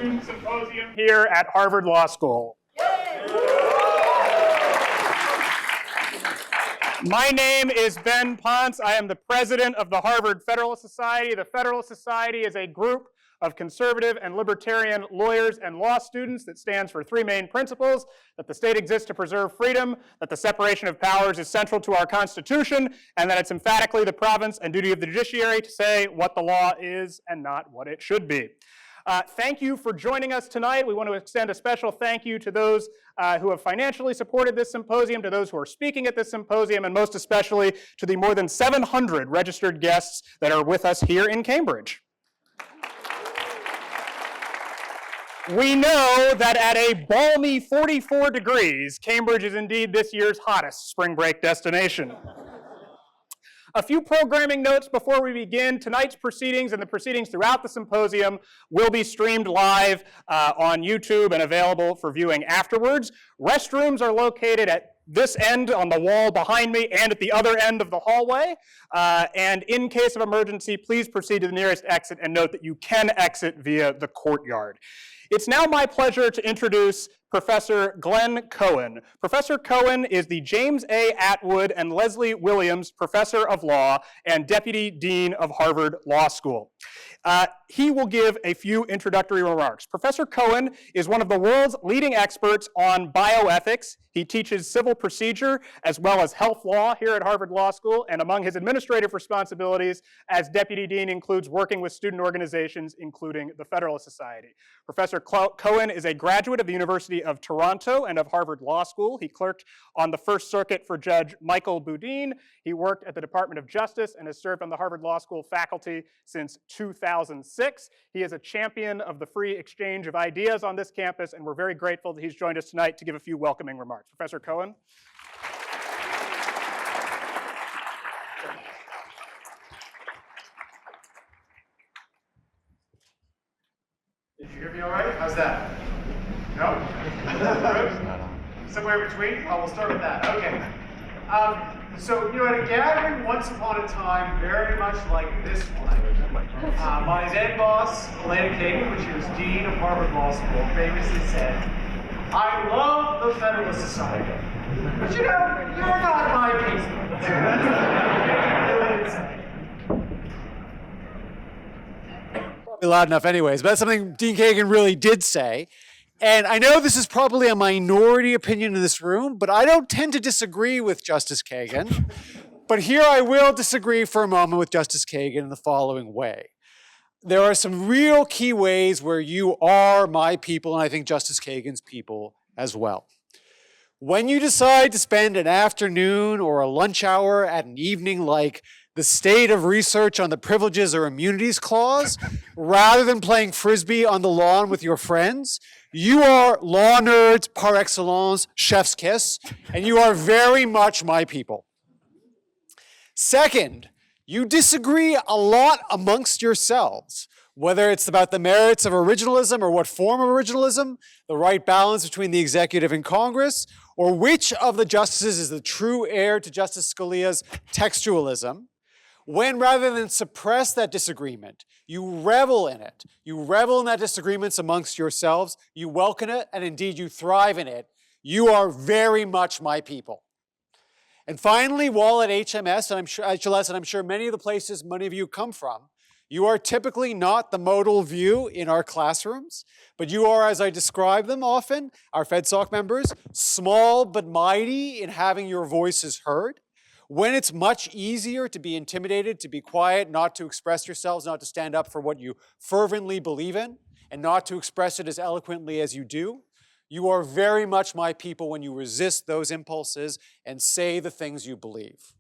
Student Symposium here at Harvard Law School. My name is Ben Ponce. I am the president of the Harvard Federalist Society. The Federalist Society is a group of conservative and libertarian lawyers and law students that stands for three main principles: that the state exists to preserve freedom, that the separation of powers is central to our Constitution, and that it's emphatically the province and duty of the judiciary to say what the law is and not what it should be. Thank you for joining us tonight. We want to extend a special thank you to those who have financially supported this symposium, to those who are speaking at this symposium, and most especially to the more than 700 registered guests that are with us here in Cambridge. We know that at a balmy 44 degrees, Cambridge is indeed this year's hottest spring break destination. A few programming notes before we begin. Tonight's proceedings and the proceedings throughout the symposium will be streamed live on YouTube and available for viewing afterwards. Restrooms are located at this end on the wall behind me and at the other end of the hallway. And in case of emergency, please proceed to the nearest exit and note that you can exit via the courtyard. It's now my pleasure to introduce Professor Glenn Cohen. Professor Cohen is the James A. Atwood and Leslie Williams Professor of Law and Deputy Dean of Harvard Law School. He will give a few introductory remarks. Professor Cohen is one of the world's leading experts on bioethics. He teaches civil procedure as well as health law here at Harvard Law School, and among his administrative responsibilities as Deputy Dean includes working with student organizations, including the Federalist Society. Professor Cohen is a graduate of the University of Toronto and of Harvard Law School. He clerked on the First Circuit for Judge Michael Boudin. He worked at the Department of Justice and has served on the Harvard Law School faculty since 2006. He is a champion of the free exchange of ideas on this campus, and we're very grateful that he's joined us tonight to give a few welcoming remarks. Professor Cohen. Did you hear me all right? How's that? No? Somewhere in between? Oh, we'll start with that. Okay. So, at a gathering once upon a time, very much like this one, my then boss, Elena Kagan, when she was Dean of Harvard Law School, famously said, "I love the Federalist Society, but you're not my people." Probably loud enough anyways, but that's something Dean Kagan really did say. And I know this is probably a minority opinion in this room, but I don't tend to disagree with Justice Kagan. But here I will disagree for a moment with Justice Kagan in the following way. There are some real key ways where you are my people, and I think Justice Kagan's people as well. When you decide to spend an afternoon or a lunch hour at an evening like the state of research on the Privileges or Immunities Clause, rather than playing Frisbee on the lawn with your friends, you are law nerds par excellence, chef's kiss, and you are very much my people. Second, you disagree a lot amongst yourselves, whether it's about the merits of originalism or what form of originalism, the right balance between the executive and Congress, or which of the justices is the true heir to Justice Scalia's textualism. When rather than suppress that disagreement, you revel in it. You revel in that disagreements amongst yourselves, you welcome it, and indeed you thrive in it. You are very much my people. And finally, while at HMS, and I'm sure many of the places many of you come from, you are typically not the modal view in our classrooms, but you are, as I describe them often, our FedSoc members, small but mighty in having your voices heard. When it's much easier to be intimidated, to be quiet, not to express yourselves, not to stand up for what you fervently believe in, and not to express it as eloquently as you do, you are very much my people when you resist those impulses and say the things you believe.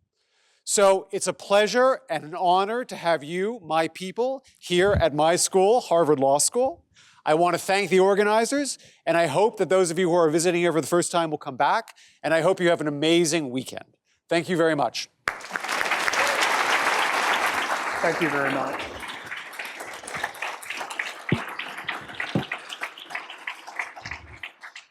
So it's a pleasure and an honor to have you, my people, here at my school, Harvard Law School. I want to thank the organizers, and I hope that those of you who are visiting here for the first time will come back, and I hope you have an amazing weekend. Thank you very much. Thank you very much.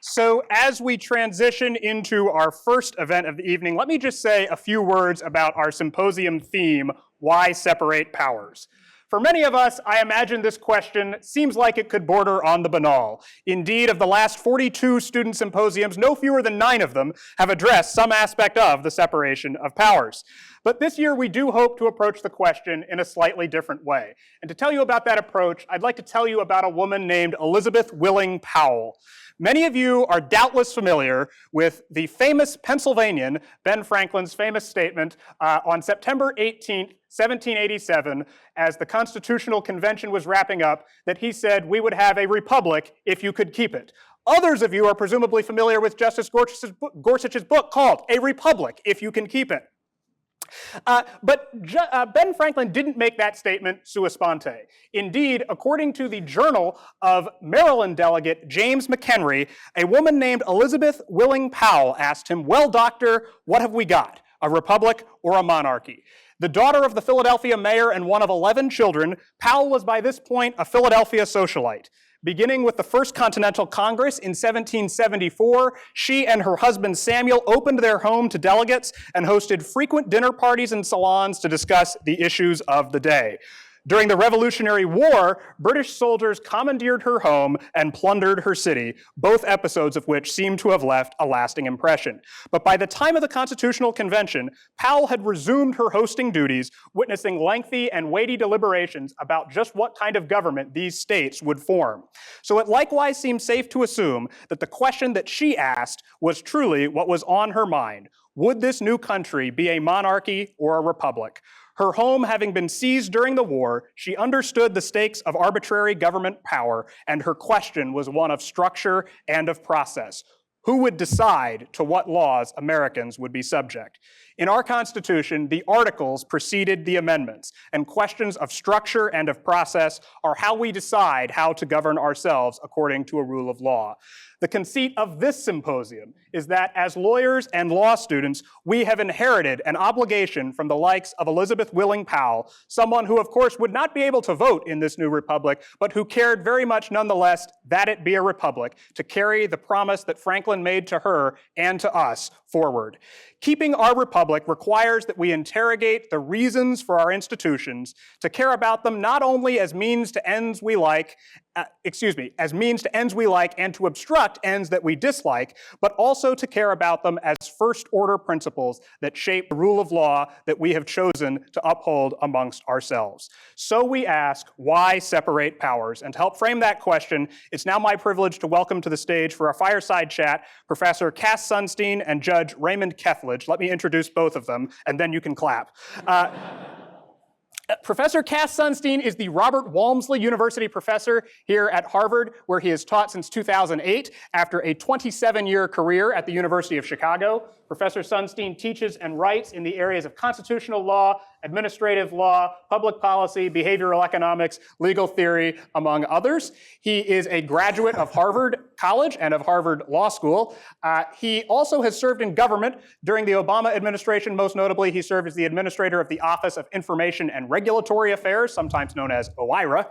So as we transition into our first event of the evening, let me just say a few words about our symposium theme, Why Separate Powers? For many of us, I imagine this question seems like it could border on the banal. Indeed, of the last 42 student symposiums, no fewer than 9 of them have addressed some aspect of the separation of powers. But this year, we do hope to approach the question in a slightly different way. And to tell you about that approach, I'd like to tell you about a woman named Elizabeth Willing Powell. Many of you are doubtless familiar with the famous Pennsylvanian, Ben Franklin's famous statement on September 18th, 1787, as the Constitutional Convention was wrapping up, that he said, "We would have a republic if you could keep it." Others of you are presumably familiar with Justice Gorsuch's book called A Republic, If You Can Keep It. But Ben Franklin didn't make that statement sua sponte. Indeed, according to the Journal of Maryland delegate James McHenry, a woman named Elizabeth Willing Powell asked him, "Well, doctor, what have we got, a republic or a monarchy?" The daughter of the Philadelphia mayor and one of 11 children, Powell was by this point a Philadelphia socialite. Beginning with the First Continental Congress in 1774, she and her husband Samuel opened their home to delegates and hosted frequent dinner parties and salons to discuss the issues of the day. During the Revolutionary War, British soldiers commandeered her home and plundered her city, both episodes of which seem to have left a lasting impression. But by the time of the Constitutional Convention, Powell had resumed her hosting duties, witnessing lengthy and weighty deliberations about just what kind of government these states would form. So it likewise seems safe to assume that the question that she asked was truly what was on her mind. Would this new country be a monarchy or a republic? Her home having been seized during the war, she understood the stakes of arbitrary government power, and her question was one of structure and of process. Who would decide to what laws Americans would be subject? In our Constitution, the articles preceded the amendments, and questions of structure and of process are how we decide how to govern ourselves according to a rule of law. The conceit of this symposium is that as lawyers and law students, we have inherited an obligation from the likes of Elizabeth Willing Powell, someone who, of course, would not be able to vote in this new republic, but who cared very much nonetheless that it be a republic, to carry the promise that Franklin made to her and to us forward. Keeping our republic requires that we interrogate the reasons for our institutions, to care about them not only as means to ends we like, as means to ends we like and to obstruct ends that we dislike, but also to care about them as first-order principles that shape the rule of law that we have chosen to uphold amongst ourselves. So we ask, why separate powers? And to help frame that question, it's now my privilege to welcome to the stage for our fireside chat Professor Cass Sunstein and Judge Raymond Kethledge. Let me introduce both of them, and then you can clap. Professor Cass Sunstein is the Robert Walmsley University professor here at Harvard, where he has taught since 2008 after a 27-year career at the University of Chicago. Professor Sunstein teaches and writes in the areas of constitutional law, administrative law, public policy, behavioral economics, legal theory, among others. He is a graduate of Harvard College and of Harvard Law School. He also has served in government during the Obama administration. Most notably, he served as the administrator of the Office of Information and Regulatory Affairs, sometimes known as OIRA.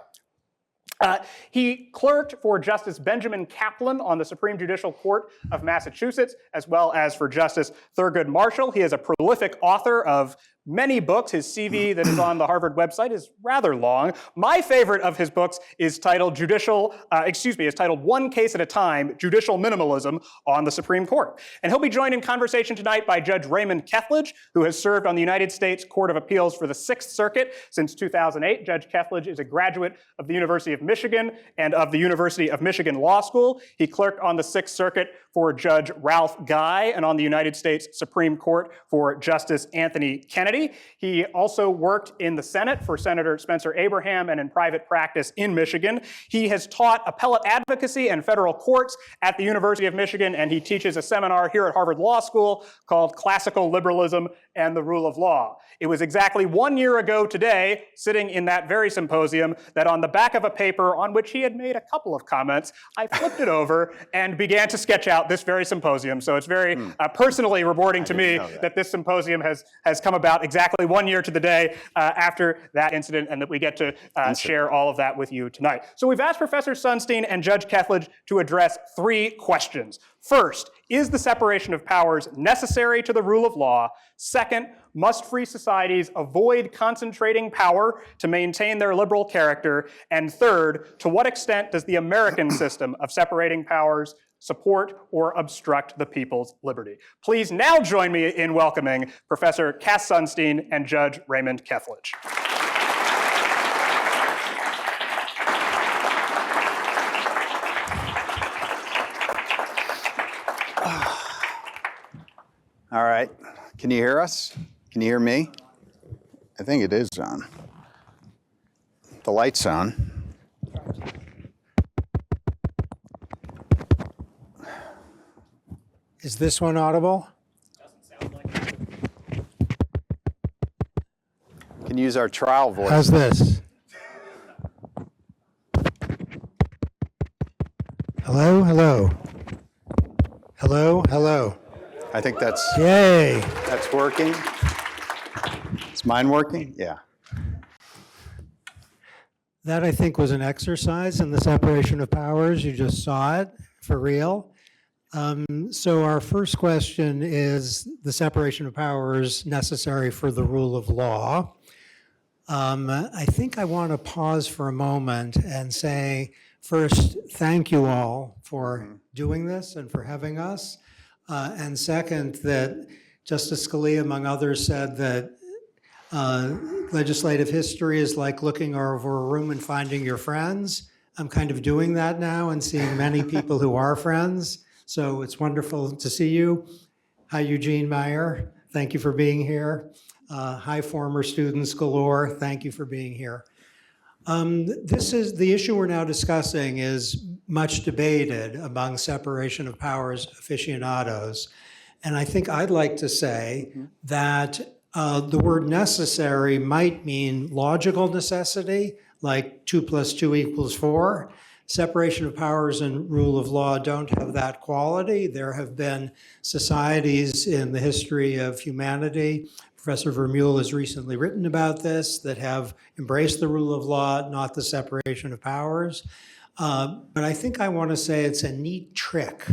He clerked for Justice Benjamin Kaplan on the Supreme Judicial Court of Massachusetts, as well as for Justice Thurgood Marshall. He is a prolific author of many books. His CV that is on the Harvard website is rather long. My favorite of his books is titled One Case at a Time, Judicial Minimalism on the Supreme Court. And he'll be joined in conversation tonight by Judge Raymond Kethledge, who has served on the United States Court of Appeals for the Sixth Circuit since 2008. Judge Kethledge is a graduate of the University of Michigan and of the University of Michigan Law School. He clerked on the Sixth Circuit for Judge Ralph Guy and on the United States Supreme Court for Justice Anthony Kennedy. He also worked in the Senate for Senator Spencer Abraham and in private practice in Michigan. He has taught appellate advocacy and federal courts at the University of Michigan, and he teaches a seminar here at Harvard Law School called Classical Liberalism and the Rule of Law. It was exactly 1 year ago today, sitting in that very symposium, that on the back of a paper on which he had made a couple of comments, I flipped it over and began to sketch out this very symposium. So it's very personally rewarding to me that this symposium has come about exactly 1 year to the day after that incident, and that we get to share all of that with you tonight. So we've asked Professor Sunstein and Judge Kethledge to address 3 questions. First, Is the separation of powers necessary to the rule of law? Second, must free societies avoid concentrating power to maintain their liberal character? And third, to what extent does the American system of separating powers support or obstruct the people's liberty? Please now join me in welcoming Professor Cass Sunstein and Judge Raymond Kethledge. All right, can you hear us? Can you hear me? I think it is on. The light's on. Is this one audible? Doesn't sound like it. Can use our trial voice. How's this? Hello, hello. Hello, hello. I think that's Yay. working. Is mine working? Yeah. That, I think, was an exercise in the separation of powers. You just saw it for real. So our first question is the separation of powers necessary for the rule of law. I think I want to pause for a moment and say, first, thank you all for doing this and for having us. And second, that Justice Scalia, among others, said that legislative history is like looking over a room and finding your friends. I'm kind of doing that now and seeing many people who are friends. So it's wonderful to see you. Hi, Eugene Meyer. Thank you for being here. Hi, former students galore. Thank you for being here. This is the issue we're now discussing is much debated among separation of powers aficionados. And I think I'd like to say that the word necessary might mean logical necessity, like 2 + 2 = 4. Separation of powers and rule of law don't have that quality. There have been societies in the history of humanity, Professor Vermeule has recently written about this, that have embraced the rule of law, not the separation of powers. But I think I want to say it's a neat trick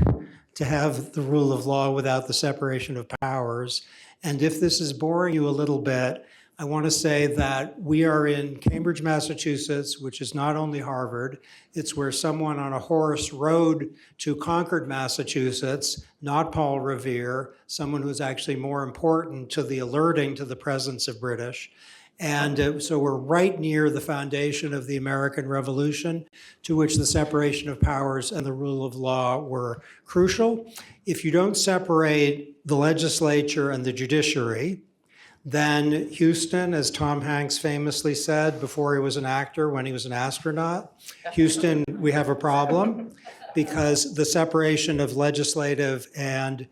to have the rule of law without the separation of powers. And if this is boring you a little bit, I want to say that we are in Cambridge, Massachusetts, which is not only Harvard, it's where someone on a horse rode to Concord, Massachusetts, not Paul Revere, someone who's actually more important to the alerting to the presence of British. And so we're right near the foundation of the American Revolution, to which the separation of powers and the rule of law were crucial. If you don't separate the legislature and the judiciary, then Houston, as Tom Hanks famously said before he was an actor, when he was an astronaut, Houston, we have a problem, because the separation of legislative and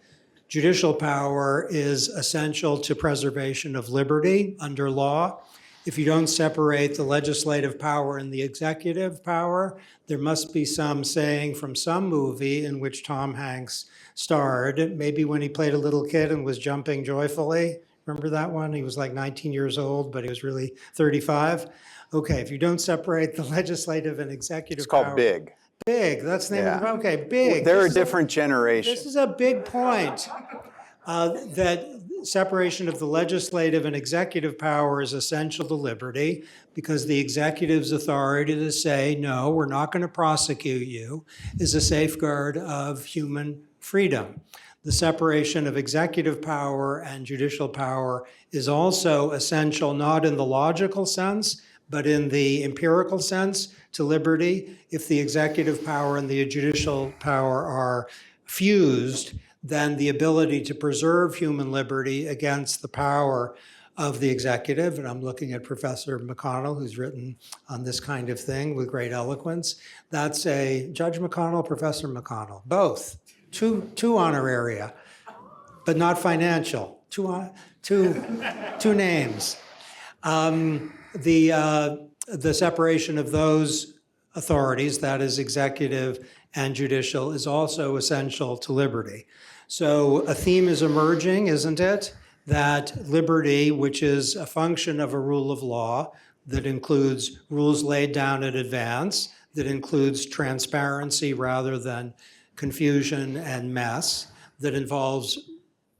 judicial power is essential to preservation of liberty under law. If you don't separate the legislative power and the executive power, there must be some saying from some movie in which Tom Hanks starred, maybe when he played a little kid and was jumping joyfully. Remember that one? He was like 19 years old, but he was really 35. Okay, if you don't separate the legislative and executive power. It's called Big. Big, that's the name of the, okay, Big. They're a This is different generation. This is a big point, that separation of the legislative and executive power is essential to liberty, because the executive's authority to say, no, we're not going to prosecute you, is a safeguard of human freedom. The separation of executive power and judicial power is also essential, not in the logical sense, but in the empirical sense to liberty. If the executive power and the judicial power are fused, then the ability to preserve human liberty against the power of the executive, and I'm looking at Professor McConnell, who's written on this kind of thing with great eloquence. That's a Judge McConnell, Professor McConnell, both. Two honoraria, but not financial. Two names. The separation of those authorities, that is executive and judicial, is also essential to liberty. So a theme is emerging, isn't it? That liberty, which is a function of a rule of law that includes rules laid down in advance, that includes transparency rather than confusion and mess, that involves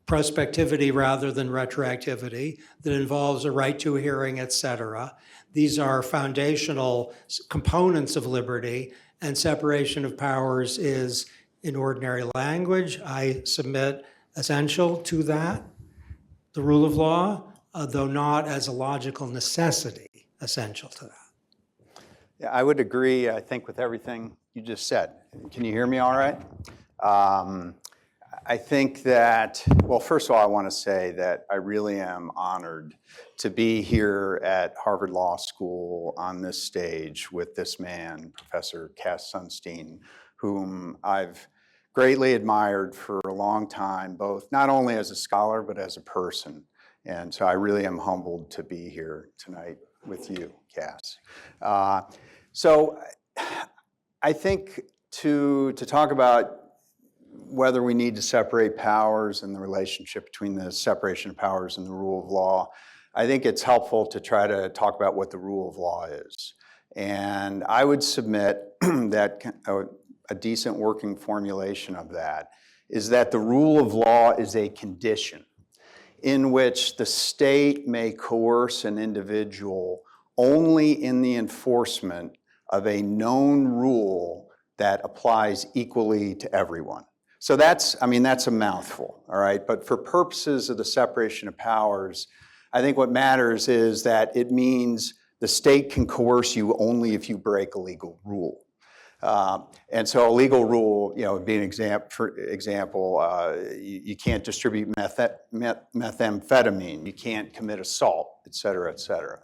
prospectivity rather than retroactivity, that involves a right to a hearing, et cetera. These are foundational components of liberty, and separation of powers is, in ordinary language, I submit, essential to that, the rule of law, though not as a logical necessity essential to that. Yeah, I would agree, I think, with everything you just said. Can you hear me all right? I think that, well, first of all, I want to say that I really am honored to be here at Harvard Law School on this stage with this man, Professor Cass Sunstein, whom I've greatly admired for a long time, both not only as a scholar, but as a person. And so I really am humbled to be here tonight with you, Cass. So I think to talk about whether we need to separate powers and the relationship between the separation of powers and the rule of law, I think it's helpful to try to talk about what the rule of law is. And I would submit that a decent working formulation of that is that the rule of law is a condition in which the state may coerce an individual only in the enforcement of a known rule that applies equally to everyone. So that's a mouthful, all right? But for purposes of the separation of powers, I think what matters is that it means the state can coerce you only if you break a legal rule. And so a legal rule, would be an example. For example, you can't distribute methamphetamine, you can't commit assault, et cetera, et cetera.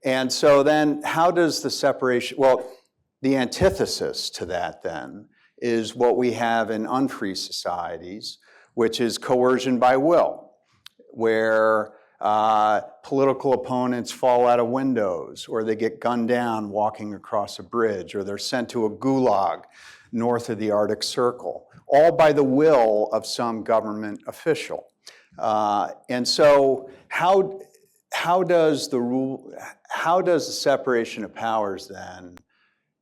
And so then how does the separation, well, the antithesis to that then is what we have in unfree societies, which is coercion by will, where political opponents fall out of windows, or they get gunned down walking across a bridge, or they're sent to a gulag north of the Arctic Circle, all by the will of some government official. And so how does the separation of powers then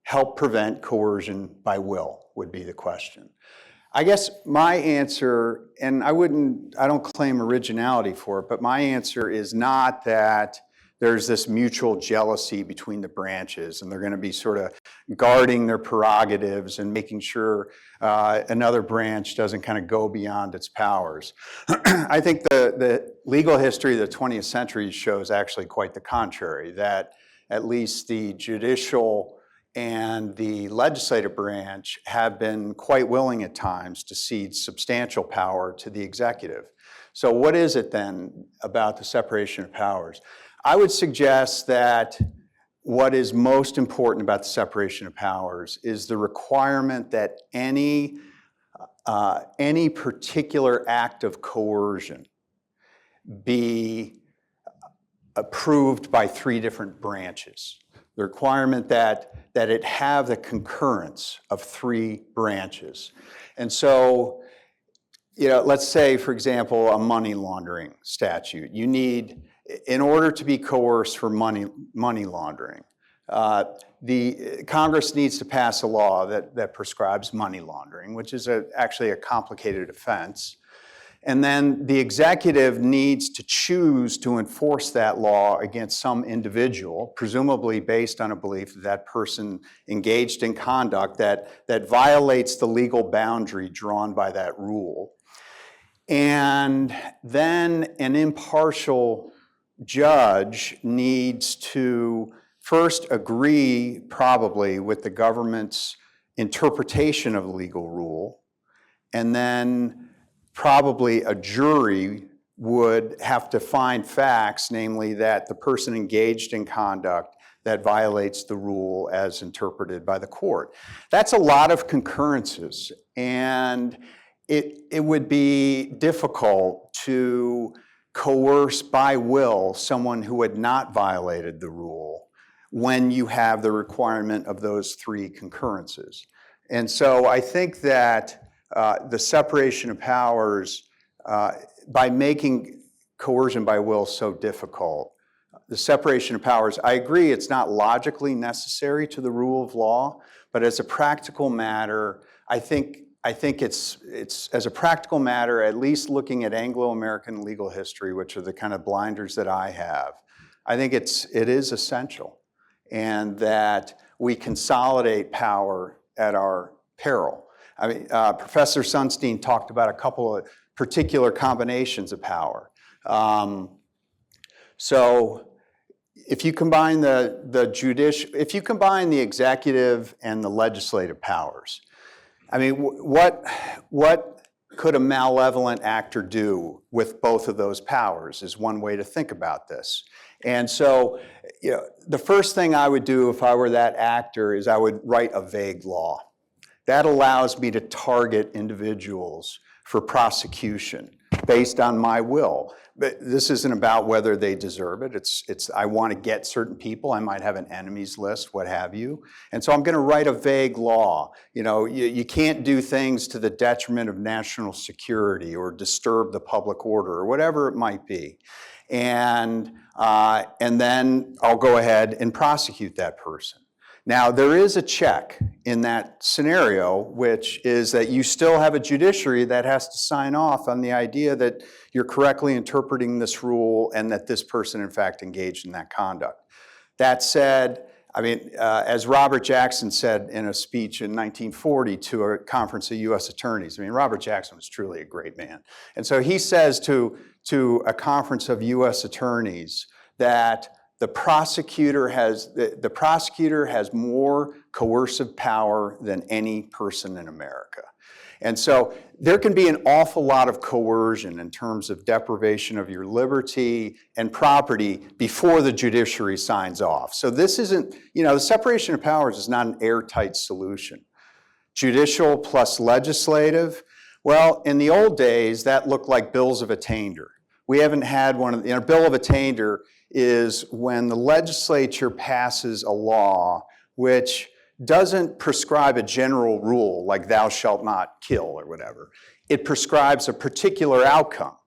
help prevent coercion by will, would be the question. I guess my answer, and I don't claim originality for it, but my answer is not that there's this mutual jealousy between the branches and they're going to be sort of guarding their prerogatives and making sure another branch doesn't kind of go beyond its powers. I think the legal history of the 20th century shows actually quite the contrary, that at least the judicial and the legislative branch have been quite willing at times to cede substantial power to the executive. So what is it then about the separation of powers? I would suggest that what is most important about the separation of powers is the requirement that any particular act of coercion be approved by 3 different branches. The requirement that it have the concurrence of 3 branches. And so, let's say, for example, a money laundering statute. You need, in order to be coerced for money laundering, the Congress needs to pass a law that prescribes money laundering, which is actually a complicated offense. And then the executive needs to choose to enforce that law against some individual, presumably based on a belief that that person engaged in conduct that violates the legal boundary drawn by that rule. And then an impartial judge needs to first agree, probably, with the government's interpretation of the legal rule, and then probably a jury would have to find facts, namely that the person engaged in conduct that violates the rule as interpreted by the court. That's a lot of concurrences, and it would be difficult to coerce by will someone who had not violated the rule when you have the requirement of those 3 concurrences. And so I think that the separation of powers, by making coercion by will so difficult, the separation of powers, I agree it's not logically necessary to the rule of law, but as a practical matter, I think I think it's as a practical matter, at least looking at Anglo-American legal history, which are the kind of blinders that I have, I think it is essential, and that we consolidate power at our peril. I mean, Professor Sunstein talked about a couple of particular combinations of power. So if you combine if you combine the executive and the legislative powers, I mean, what could a malevolent actor do with both of those powers is one way to think about this. And so, you know, the first thing I would do if I were that actor is I would write a vague law. That allows me to target individuals for prosecution based on my will. But this isn't about whether they deserve it. It's I want to get certain people. I might have an enemies list, what have you. And so I'm going to write a vague law. You know, you can't do things to the detriment of national security or disturb the public order or whatever it might be. And then I'll go ahead and prosecute that person. Now, there is a check in that scenario, which is that you still have a judiciary that has to sign off on the idea that you're correctly interpreting this rule and that this person, in fact, engaged in that conduct. That said, I mean, as Robert Jackson said in a speech in 1940 to a conference of U.S. attorneys, I mean, Robert Jackson was truly a great man. And so he says to a conference of U.S. attorneys that the prosecutor has more coercive power than any person in America. And so there can be an awful lot of coercion in terms of deprivation of your liberty and property before the judiciary signs off. So this isn't, you know, the separation of powers is not an airtight solution. Judicial plus legislative, well, in the old days, that looked like bills of attainder. We haven't had one of the, bill of attainder is when the legislature passes a law which doesn't prescribe a general rule like thou shalt not kill or whatever. It prescribes a particular outcome,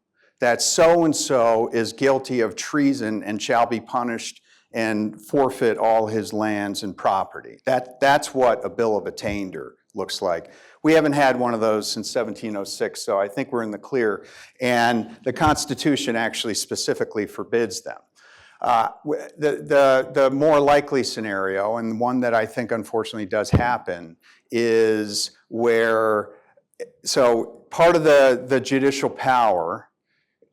that so-and-so is guilty of treason and shall be punished and forfeit all his lands and property. That's what a bill of attainder looks like. We haven't had one of those since 1706, so I think we're in the clear. And the Constitution actually specifically forbids them. The more likely scenario, and one that I think unfortunately does happen, is where, so part of the judicial power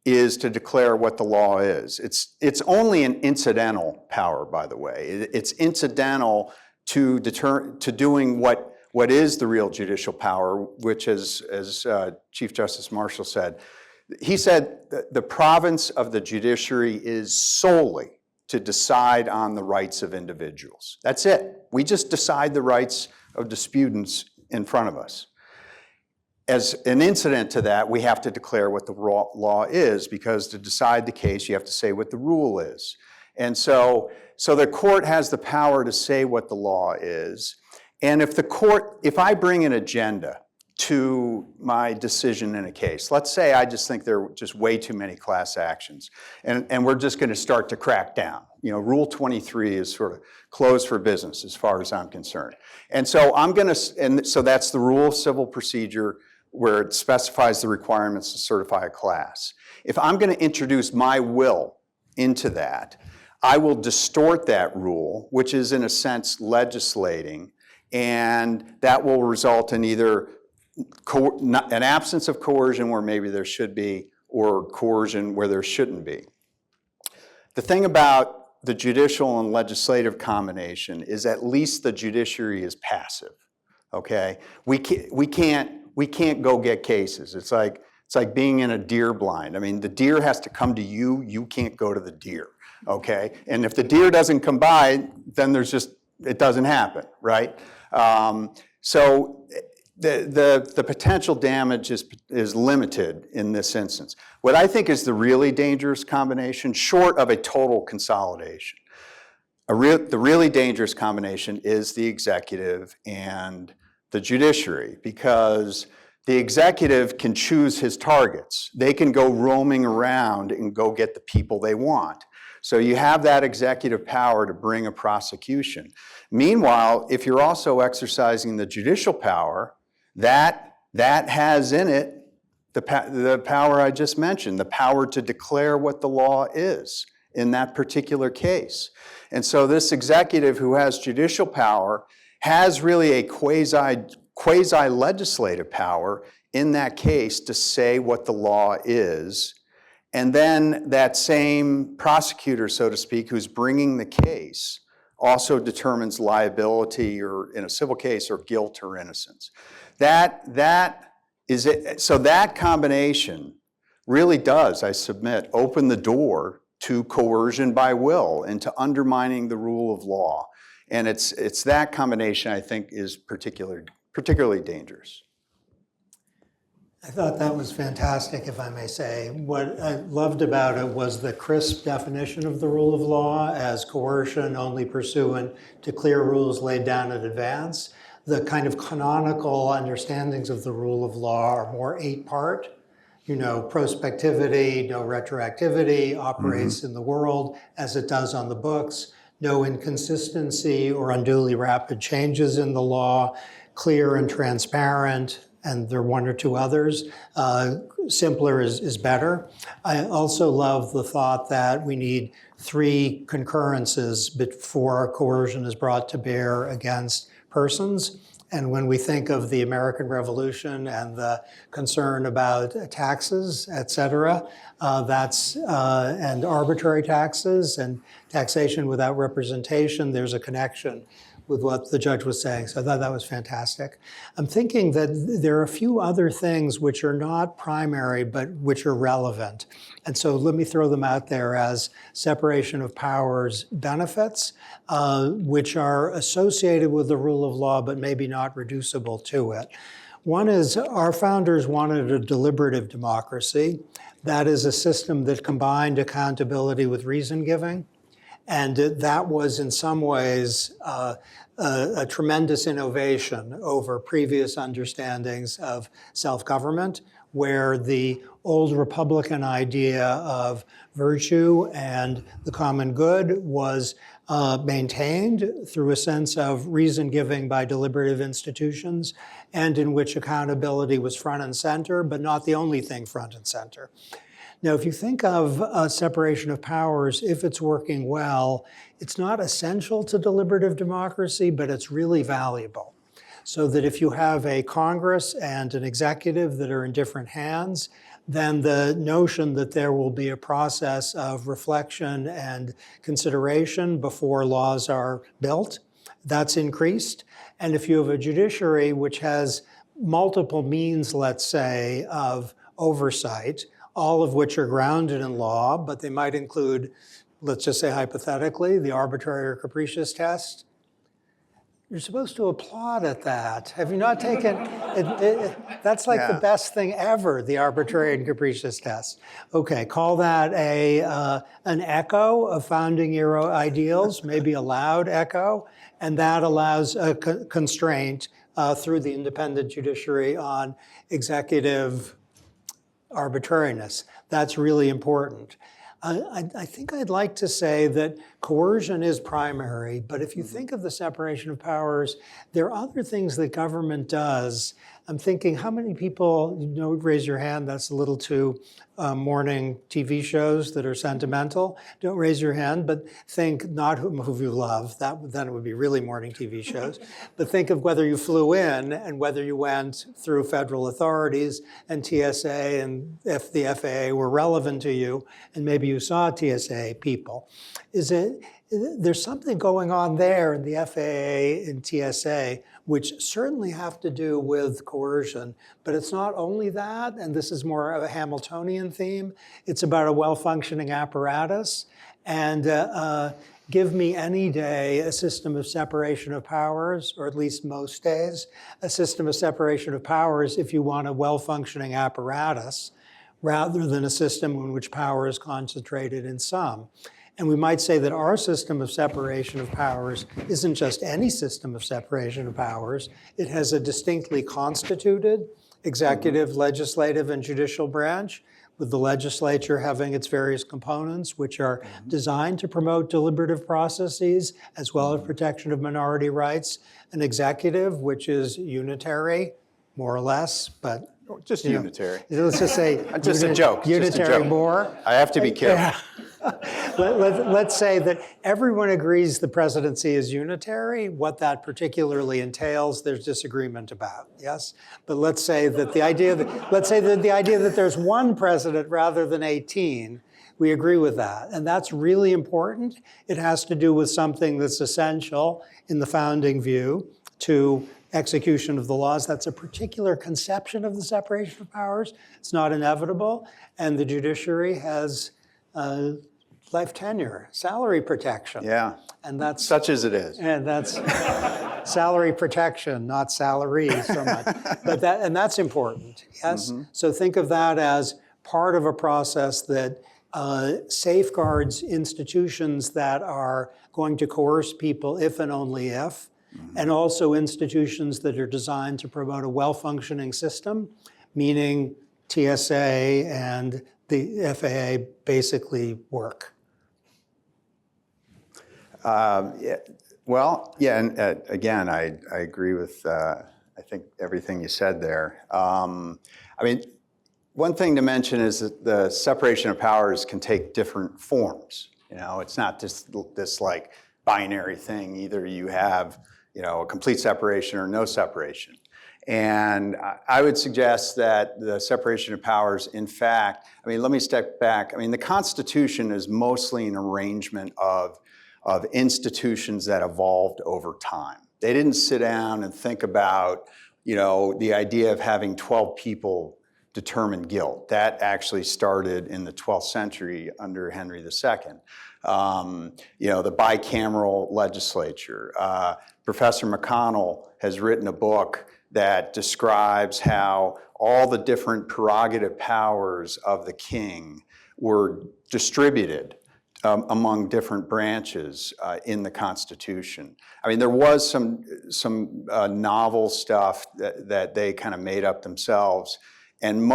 is to declare what the law is. It's only an incidental power, by the way. It's incidental to doing what is the real judicial power, which is, as Chief Justice Marshall said, he said the province of the judiciary is solely to decide on the rights of individuals. That's it. We just decide the rights of disputants in front of us. As an incident to that, we have to declare what the law is, because to decide the case, you have to say what the rule is. And so the court has the power to say what the law is. And if I bring an agenda to my decision in a case, let's say I just think there are just way too many class actions, and we're just going to start to crack down. You know, Rule 23 is sort of closed for business as far as I'm concerned. And so so that's the rule of civil procedure where it specifies the requirements to certify a class. If I'm going to introduce my will into that, I will distort that rule, which is in a sense legislating, and that will result in either an absence of coercion where maybe there should be, or coercion where there shouldn't be. The thing about the judicial and legislative combination is at least the judiciary is passive, okay? We can't go get cases. It's like being in a deer blind. I mean, the deer has to come to you, you can't go to the deer, okay? And if the deer doesn't come by, then it doesn't happen, right? So the potential damage is limited in this instance. What I think is the really dangerous combination, short of a total consolidation, the really dangerous combination is the executive and the judiciary, because the executive can choose his targets. They can go roaming around and go get the people they want. So you have that executive power to bring a prosecution. Meanwhile, if you're also exercising the judicial power, that that has in it the power I just mentioned, the power to declare what the law is in that particular case. And so this executive who has judicial power has really a quasi-legislative power in that case to say what the law is. And then that same prosecutor, so to speak, who's bringing the case also determines liability, or in a civil case, or guilt or innocence. That is it. So that combination really does, I submit, open the door to coercion by will and to undermining the rule of law. And it's that combination I think is particularly dangerous. I thought that was fantastic, if I may say. What I loved about it was the crisp definition of the rule of law as coercion only pursuant to clear rules laid down in advance. The kind of canonical understandings of the rule of law are more 8-part. Prospectivity, no retroactivity, operates in the world as it does on the books, no inconsistency or unduly rapid changes in the law, clear and transparent, and there are one or two others. Simpler is better. I also love the thought that we need 3 concurrences before coercion is brought to bear against persons. And when we think of the American Revolution and the concern about taxes, et cetera, and arbitrary taxes and taxation without representation, there's a connection with what the judge was saying. So I thought that was fantastic. I'm thinking that there are a few other things which are not primary, but which are relevant. And so let me throw them out there as separation of powers benefits, which are associated with the rule of law, but maybe not reducible to it. One is our founders wanted a deliberative democracy. That is a system that combined accountability with reason giving. And that was in some ways a tremendous innovation over previous understandings of self-government, where the old Republican idea of virtue and the common good was maintained through a sense of reason giving by deliberative institutions, and in which accountability was front and center, but not the only thing front and center. Now, if you think of a separation of powers, if it's working well, it's not essential to deliberative democracy, but it's really valuable. So that if you have a Congress and an executive that are in different hands, then the notion that there will be a process of reflection and consideration before laws are built, that's increased. And if you have a judiciary which has multiple means, let's say, of oversight, all of which are grounded in law, but they might include, let's just say hypothetically, the arbitrary or capricious test. You're supposed to applaud at that. Have you not taken, that's like the best thing ever, the arbitrary and capricious test. Okay, call that an echo of founding era ideals, maybe a loud echo, and that allows a constraint through the independent judiciary on executive arbitrariness. That's really important. I think I'd like to say that coercion is primary, but if you think of the separation of powers, there are other things that government does. I'm thinking, how many people, raise your hand, that's a little too morning TV shows that are sentimental. Don't raise your hand, but think not who you love, then it would be really morning TV shows, but think of whether you flew in and whether you went through federal authorities and TSA and if the FAA were relevant to you, and maybe you saw TSA people. There's something going on there in the FAA and TSA, which certainly have to do with coercion, but it's not only that, and this is more of a Hamiltonian theme, it's about a well-functioning apparatus, and give me any day a system of separation of powers, or at least most days, a system of separation of powers if you want a well-functioning apparatus, rather than a system in which power is concentrated in some. And we might say that our system of separation of powers isn't just any system of separation of powers. It has a distinctly constituted executive, legislative, and judicial branch, with the legislature having its various components, which are designed to promote deliberative processes, as well as protection of minority rights, an executive, which is unitary, more or less, but Just you know, unitary. let's just say Just a joke. Just a unitary joke. more. I have to be careful. Let's say that everyone agrees the presidency is unitary. What that particularly entails, there's disagreement about. Yes, but let's say that the idea that there's one president rather than 18, we agree with that, and that's really important. It has to do with something that's essential in the founding view to execution of the laws. That's a particular conception of the separation of powers. It's not inevitable, and the judiciary has life tenure, salary protection. Yeah. And that's Such as it is. and that's salary protection, not salary so much. But that's important. Yes. So think of that as part of a process that safeguards institutions that are going to coerce people if and only if, and also institutions that are designed to promote a well-functioning system, meaning TSA and the FAA basically work. Well, yeah, and again, I agree with, I think, everything you said there. I mean, one thing to mention is that the separation of powers can take different forms. You know, it's not just this like binary thing. Either you have, you know, a complete separation or no separation. And I would suggest that the separation of powers, in fact, I mean, let me step back. I mean, the Constitution is mostly an arrangement of institutions that evolved over time. They didn't sit down and think about, you know, the idea of having 12 people determine guilt. That actually started in the 12th century under Henry II. You know, the bicameral legislature. Professor McConnell has written a book that describes how all the different prerogative powers of the king were distributed among different branches in the Constitution. I mean, there was some novel stuff that they kind of made up themselves, and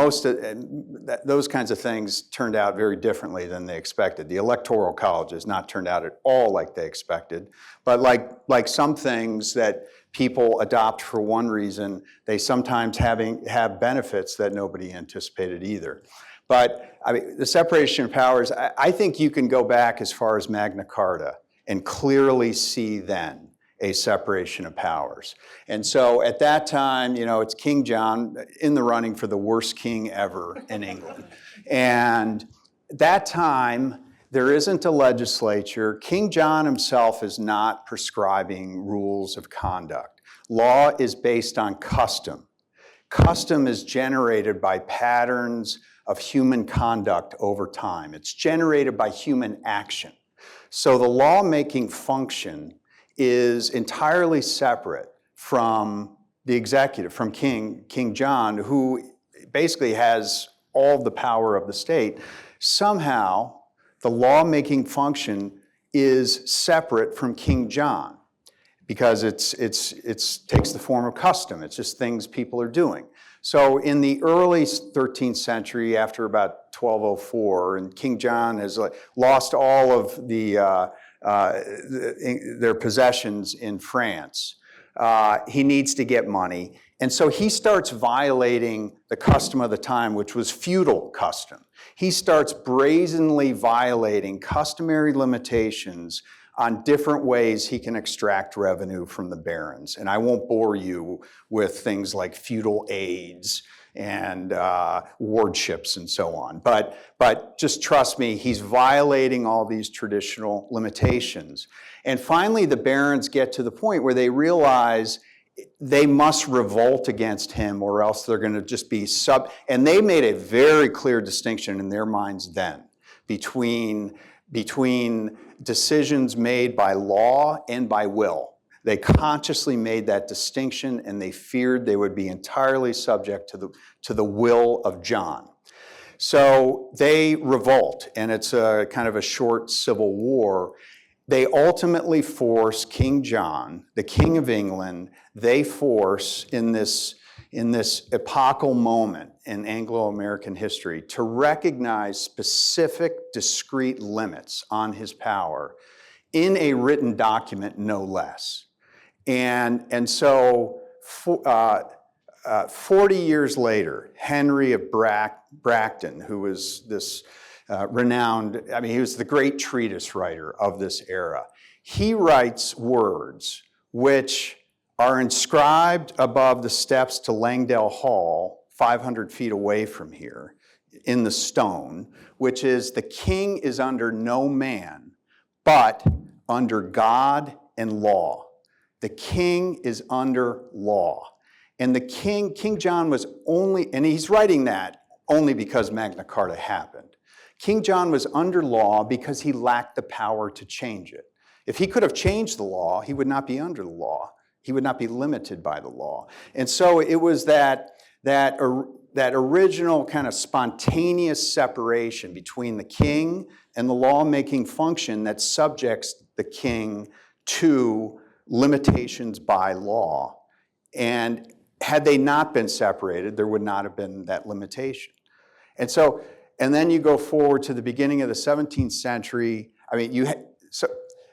those kinds of things turned out very differently than they expected. The Electoral College has not turned out at all like they expected, but like some things that people adopt for one reason, they sometimes have benefits that nobody anticipated either. But I mean, the separation of powers, I think you can go back as far as Magna Carta and clearly see then a separation of powers. And so at that time, you know, it's King John in the running for the worst king ever in England. And that time, there isn't a legislature. King John himself is not prescribing rules of conduct. Law is based on custom. Custom is generated by patterns of human conduct over time. It's generated by human action. So the lawmaking function is entirely separate from the executive, from King John, who basically has all the power of the state. Somehow, the lawmaking function is separate from King John because it takes the form of custom. It's just things people are doing. So in the early 13th century, after about 1204, and King John has lost all of their possessions in France. He needs to get money. And so he starts violating the custom of the time, which was feudal custom. He starts brazenly violating customary limitations on different ways he can extract revenue from the barons. And I won't bore you with things like feudal aids and wardships and so on. But just trust me, he's violating all these traditional limitations. And finally, the barons get to the point where they realize they must revolt against him or else they're going to just be and they made a very clear distinction in their minds then between decisions made by law and by will. They consciously made that distinction and they feared they would be entirely subject to the will of John. So they revolt, and it's a kind of a short civil war. They ultimately force King John, the King of England, they force in this epochal moment in Anglo-American history to recognize specific, discrete limits on his power in a written document, no less. And so 40 years later, Henry of Bracton, who was this renowned, I mean, he was the great treatise writer of this era. He writes words which are inscribed above the steps to Langdale Hall, 500 feet away from here, in the stone, which is, the king is under no man, but under God and law. The king is under law. And the King John was only, and he's writing that only because Magna Carta happened. King John was under law because he lacked the power to change it. If he could have changed the law, he would not be under the law. He would not be limited by the law. And so it was that original kind of spontaneous separation between the king and the lawmaking function that subjects the king to limitations by law. And had they not been separated, there would not have been that limitation. And then you go forward to the beginning of the 17th century. I mean,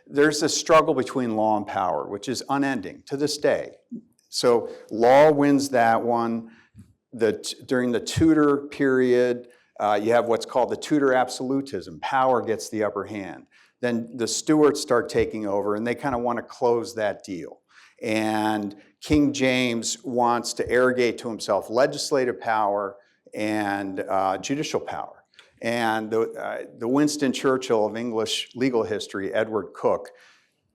there's a struggle between law and power, which is unending to this day. So law wins that one. During the Tudor period, you have what's called the Tudor absolutism. Power gets the upper hand. Then the Stuarts start taking over, and they kind of want to close that deal. And King James wants to arrogate to himself legislative power and judicial power. And the Winston Churchill of English legal history, Edward Coke,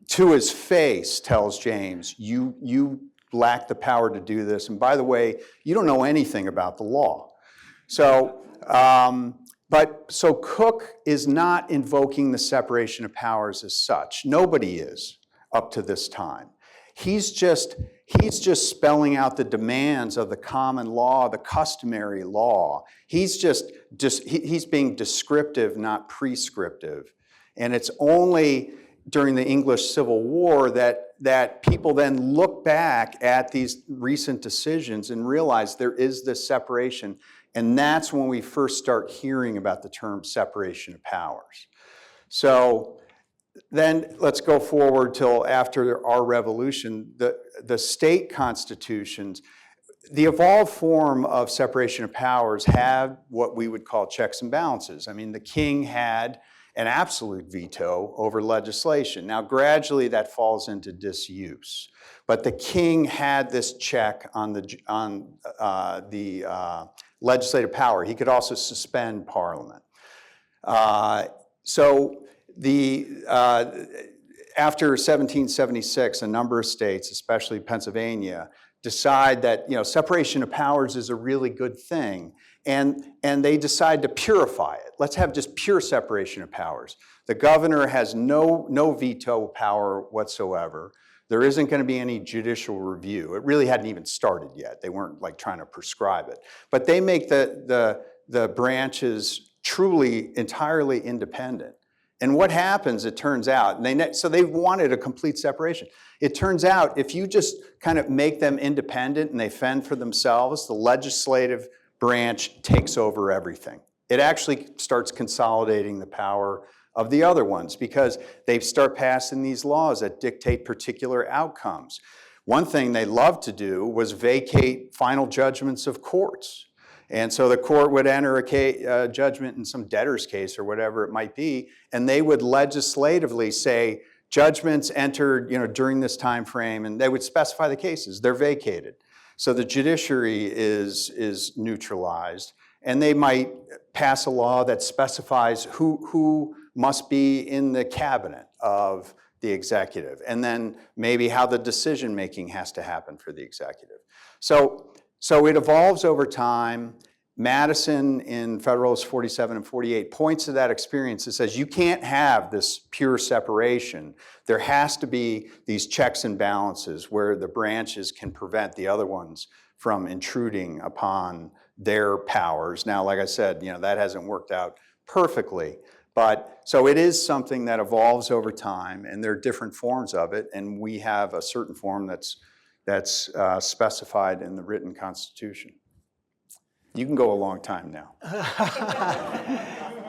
to his face tells James, you lack the power to do this. And by the way, you don't know anything about the law. So Coke is not invoking the separation of powers as such. Nobody is up to this time. He's just spelling out the demands of the common law, the customary law. He's being descriptive, not prescriptive. And it's only during the English Civil War that people then look back at these recent decisions and realize there is this separation. And that's when we first start hearing about the term separation of powers. So then let's go forward till after our revolution. The state constitutions, the evolved form of separation of powers had what we would call checks and balances. I mean, the king had an absolute veto over legislation. Now, gradually that falls into disuse. But the king had this check on the legislative power. He could also suspend Parliament. After 1776, a number of states, especially Pennsylvania, decide that separation of powers is a really good thing, and they decide to purify it. Let's have just pure separation of powers. The governor has no veto power whatsoever. There isn't going to be any judicial review. It really hadn't even started yet. They weren't like trying to prescribe it, but they make the branches truly entirely independent. And what happens, it turns out, so they wanted a complete separation. It turns out if you just kind of make them independent and they fend for themselves, the legislative branch takes over everything. It actually starts consolidating the power of the other ones because they start passing these laws that dictate particular outcomes. One thing they loved to do was vacate final judgments of courts. And so the court would enter a judgment in some debtor's case or whatever it might be, and they would legislatively say, judgments entered during this time frame, and they would specify the cases. They're vacated. So the judiciary is neutralized, and they might pass a law that specifies who must be in the cabinet of the executive, and then maybe how the decision-making has to happen for the executive. So it evolves over time. Madison in Federalist 47 and 48 points to that experience. It says you can't have this pure separation. There has to be these checks and balances where the branches can prevent the other ones from intruding upon their powers. Now, like I said, that hasn't worked out perfectly. But so it is something that evolves over time, and there are different forms of it, and we have a certain form that's specified in the written Constitution. You can go a long time now.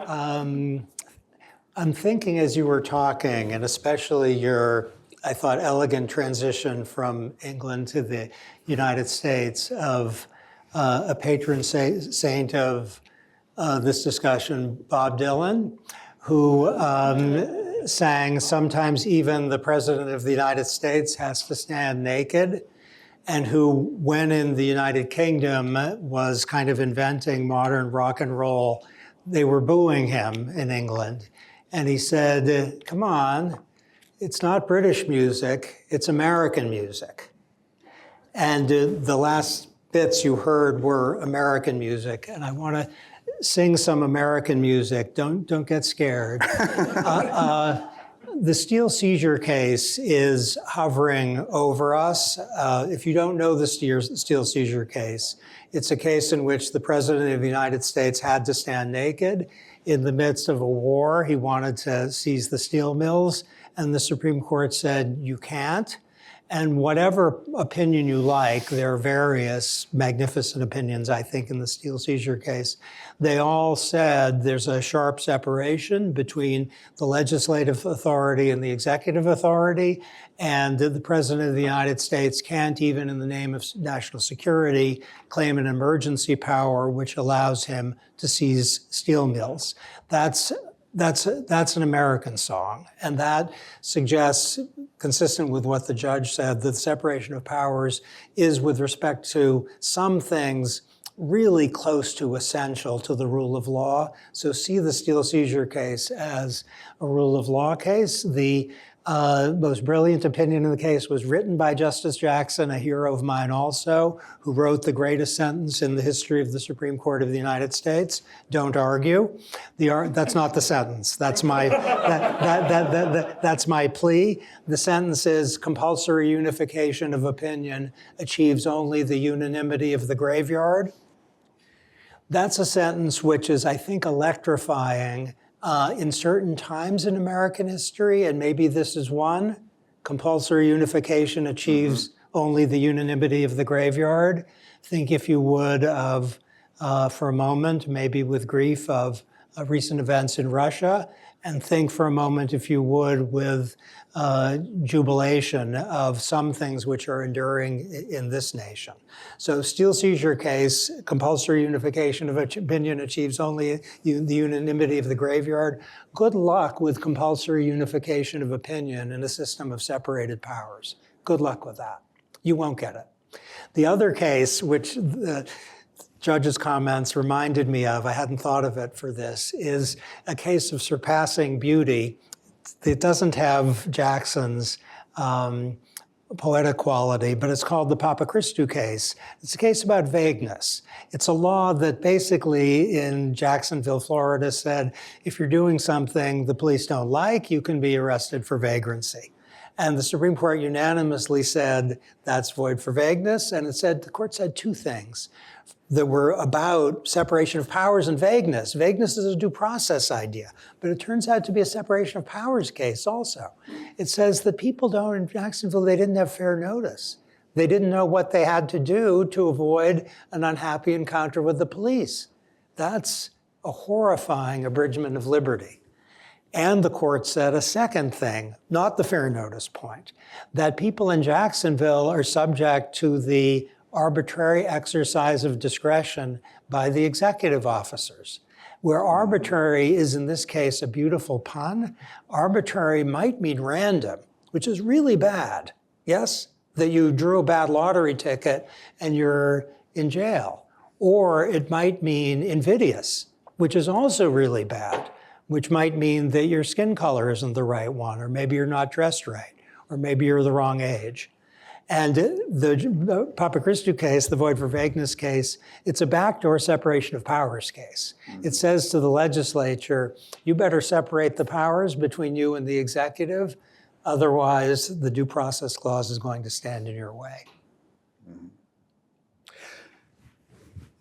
I'm thinking as you were talking, and especially your I thought, elegant transition from England to the United States of a patron saint of this discussion, Bob Dylan, who sang, "Sometimes even the President of the United States has to stand naked," and who, when in the United Kingdom, was kind of inventing modern rock and roll. They were booing him in England. And he said, "Come on, it's not British music, it's American music." And the last bits you heard were American music. And I want to sing some American music. Don't get scared. The steel seizure case is hovering over us. If you don't know the steel seizure case, it's a case in which the President of the United States had to stand naked in the midst of a war. He wanted to seize the steel mills, and the Supreme Court said, you can't. And whatever opinion you like, there are various magnificent opinions, I think, in the steel seizure case. They all said there's a sharp separation between the legislative authority and the executive authority, and the President of the United States can't, even in the name of national security, claim an emergency power which allows him to seize steel mills. That's an American song, and that suggests, consistent with what the judge said, that the separation of powers is, with respect to some things, really close to essential to the rule of law. So see the steel seizure case as a rule of law case. The most brilliant opinion in the case was written by Justice Jackson, a hero of mine also, who wrote the greatest sentence in the history of the Supreme Court of the United States. Don't argue. That's not the sentence. That's my that's my plea. The sentence is, compulsory unification of opinion achieves only the unanimity of the graveyard. That's a sentence which is, I think, electrifying in certain times in American history, and maybe this is one. Compulsory unification achieves only the unanimity of the graveyard. Think, if you would, of, for a moment, maybe with grief, of recent events in Russia, and think for a moment, if you would, with jubilation of some things which are enduring in this nation. So steel seizure case, compulsory unification of opinion achieves only the unanimity of the graveyard. Good luck with compulsory unification of opinion in a system of separated powers. Good luck with that. You won't get it. The other case, which the judge's comments reminded me of, I hadn't thought of it for this, is a case of surpassing beauty. It doesn't have Jackson's poetic quality, but it's called the Papachristou case. It's a case about vagueness. It's a law that basically in Jacksonville, Florida, said if you're doing something the police don't like, you can be arrested for vagrancy. And the Supreme Court unanimously said that's void for vagueness, and the court said two things that were about separation of powers and vagueness. Vagueness is a due process idea, but it turns out to be a separation of powers case also. It says that people in Jacksonville, they didn't have fair notice. They didn't know what they had to do to avoid an unhappy encounter with the police. That's a horrifying abridgment of liberty. And the court said a second thing, not the fair notice point, that people in Jacksonville are subject to the arbitrary exercise of discretion by the executive officers. Where arbitrary is, in this case, a beautiful pun, arbitrary might mean random, which is really bad. Yes? That you drew a bad lottery ticket and you're in jail. Or it might mean invidious, which is also really bad, which might mean that your skin color isn't the right one, or maybe you're not dressed right, or maybe you're the wrong age. And the Papachristou case, the void for vagueness case, it's a backdoor separation of powers case. It says to the legislature, you better separate the powers between you and the executive, otherwise the due process clause is going to stand in your way.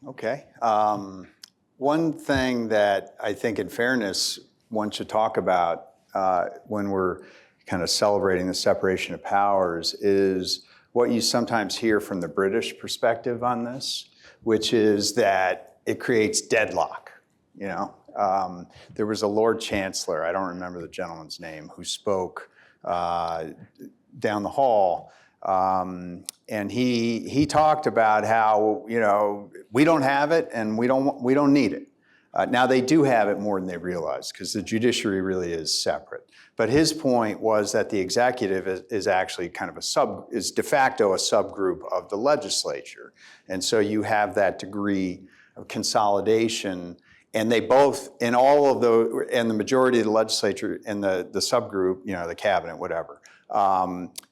Okay. One thing that I think in fairness one should talk about when we're kind of celebrating the separation of powers is what you sometimes hear from the British perspective on this, which is that it creates deadlock. You know, there was a Lord Chancellor, I don't remember the gentleman's name, who spoke down the hall, and he talked about how, you know, we don't have it and we don't need it. Now they do have it more than they realize, because the judiciary really is separate. But his point was that the executive is actually kind of is de facto a subgroup of the legislature. And so you have that degree of consolidation, and they both, in all of the, and the majority of the legislature and the subgroup, you know, the cabinet, whatever,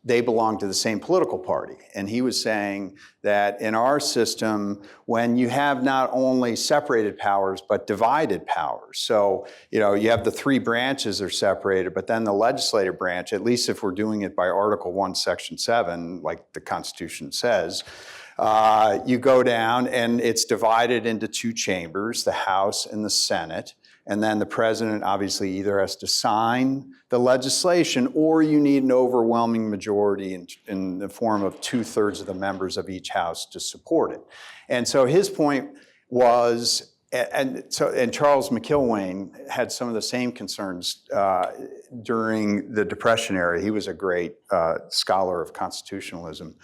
they belong to the same political party. And he was saying that in our system, when you have not only separated powers, but divided powers. So, you know, you have the three branches are separated, but then the legislative branch, at least if we're doing it by Article 1, Section 7, like the Constitution says, you go down and it's divided into two chambers, the House and the Senate. And then the president obviously either has to sign the legislation, or you need an overwhelming majority in the form of 2/3 of the members of each house to support it. And so his point was, and Charles McIlwain had some of the same concerns during the Depression era. He was a great scholar of constitutionalism.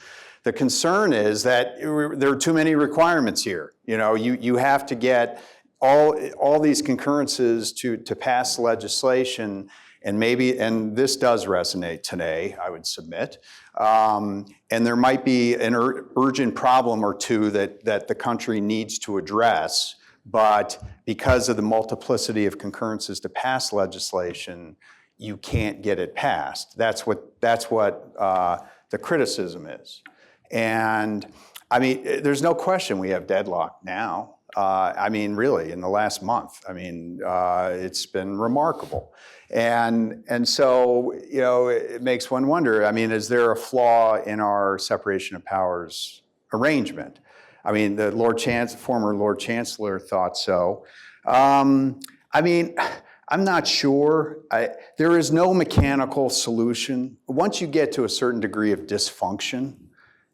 The concern is that there are too many requirements here. You know, you have to get all these concurrences to pass legislation, and this does resonate today, I would submit. And there might be an urgent problem or two that the country needs to address, but because of the multiplicity of concurrences to pass legislation, you can't get it passed. That's what the criticism is. And I mean, there's no question we have deadlock now. I mean, really, in the last month. I mean, it's been remarkable. And so, you know, it makes one wonder, I mean, is there a flaw in our separation of powers arrangement? I mean, the former Lord Chancellor thought so. I mean, I'm not sure. There is no mechanical solution. Once you get to a certain degree of dysfunction,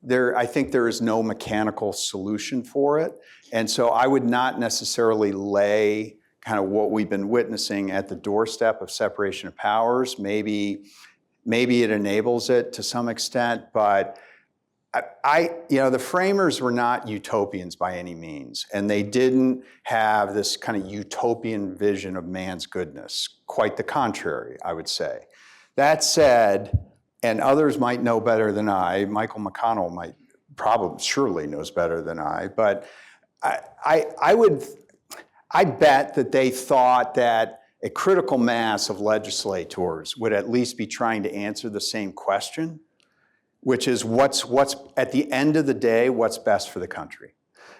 I think there is no mechanical solution for it. And so I would not necessarily lay kind of what we've been witnessing at the doorstep of separation of powers. Maybe it enables it to some extent, but you know, the framers were not utopians by any means, and they didn't have this kind of utopian vision of man's goodness. Quite the contrary, I would say. That said, and others might know better than I, Michael McConnell surely knows better than I, but I bet that they thought that a critical mass of legislators would at least be trying to answer the same question, which is what's at the end of the day, what's best for the country,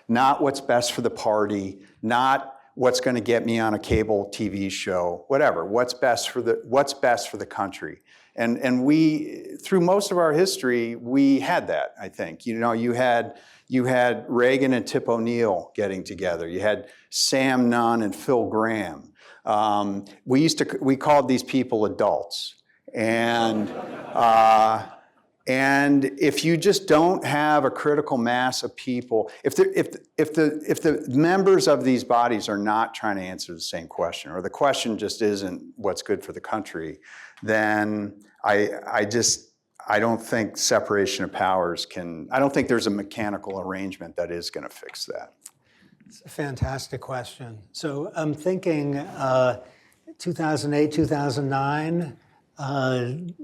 not what's best for the party, not what's going to get me on a cable TV show, whatever. What's best for the country. And we, through most of our history, we had that, I think. You know, you had Reagan and Tip O'Neill getting together. You had Sam Nunn and Phil Gramm. We called these people adults. And if you just don't have a critical mass of people, if the members of these bodies are not trying to answer the same question, or the question just isn't what's good for the country, then I don't think separation of powers I don't think there's a mechanical arrangement that is going to fix that. It's a fantastic question. So I'm thinking 2008, 2009,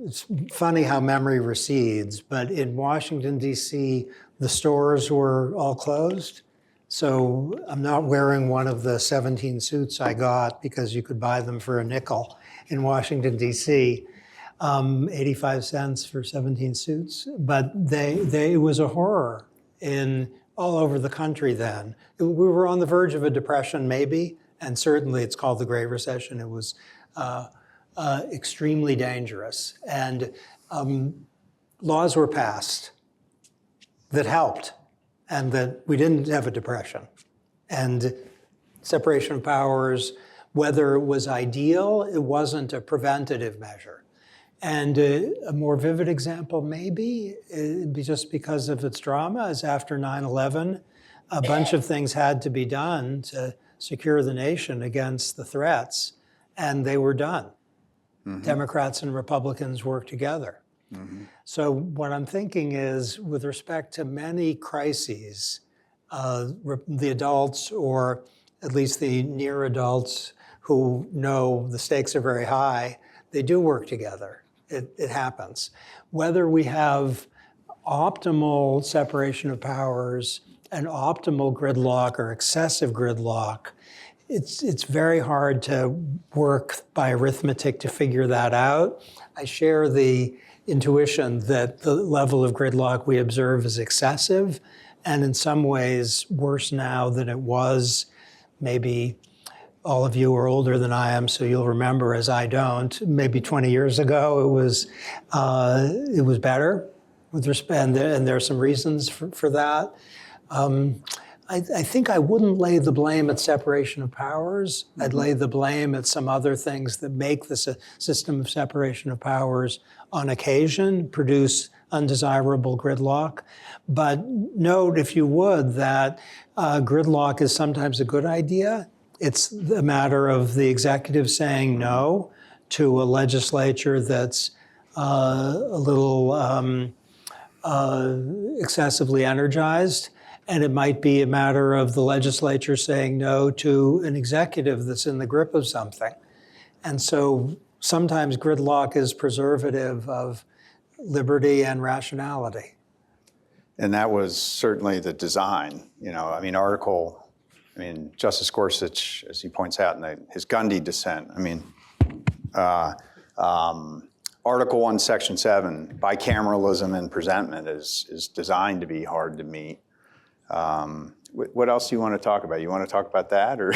it's funny how memory recedes, but in Washington, D.C., the stores were all closed. So I'm not wearing one of the 17 suits I got because you could buy them for a nickel in Washington, D.C., 85 cents for 17 suits. But it was a horror all over the country then. We were on the verge of a depression, maybe, and certainly it's called the Great Recession. It was extremely dangerous. And laws were passed that helped, and that we didn't have a depression. And separation of powers, whether it was ideal, it wasn't a preventative measure. And a more vivid example, maybe, just because of its drama, is after 9/11, a bunch of things had to be done to secure the nation against the threats, and they were done. Mm-hmm. Democrats and Republicans worked together. So what I'm thinking is, with respect to many crises, the adults, or at least the near adults who know the stakes are very high, they do work together. It happens. Whether we have optimal separation of powers and optimal gridlock or excessive gridlock, it's very hard to work by arithmetic to figure that out. I share the intuition that the level of gridlock we observe is excessive, and in some ways worse now than it was. Maybe all of you are older than I am, so you'll remember, as I don't. Maybe 20 years ago, it was better with respect, and there are some reasons for that. I think I wouldn't lay the blame at separation of powers. I'd lay the blame at some other things that make this a system of separation of powers on occasion produce undesirable gridlock. But note, if you would, that gridlock is sometimes a good idea. It's a matter of the executive saying no to a legislature that's a little excessively energized. And it might be a matter of the legislature saying no to an executive that's in the grip of something. And so sometimes gridlock is preservative of liberty and rationality. And that was certainly the design. Justice Gorsuch, as he points out in his Gundy dissent, Article 1, Section 7, bicameralism and presentment is designed to be hard to meet. What else do you want to talk about? You want to talk about that, or?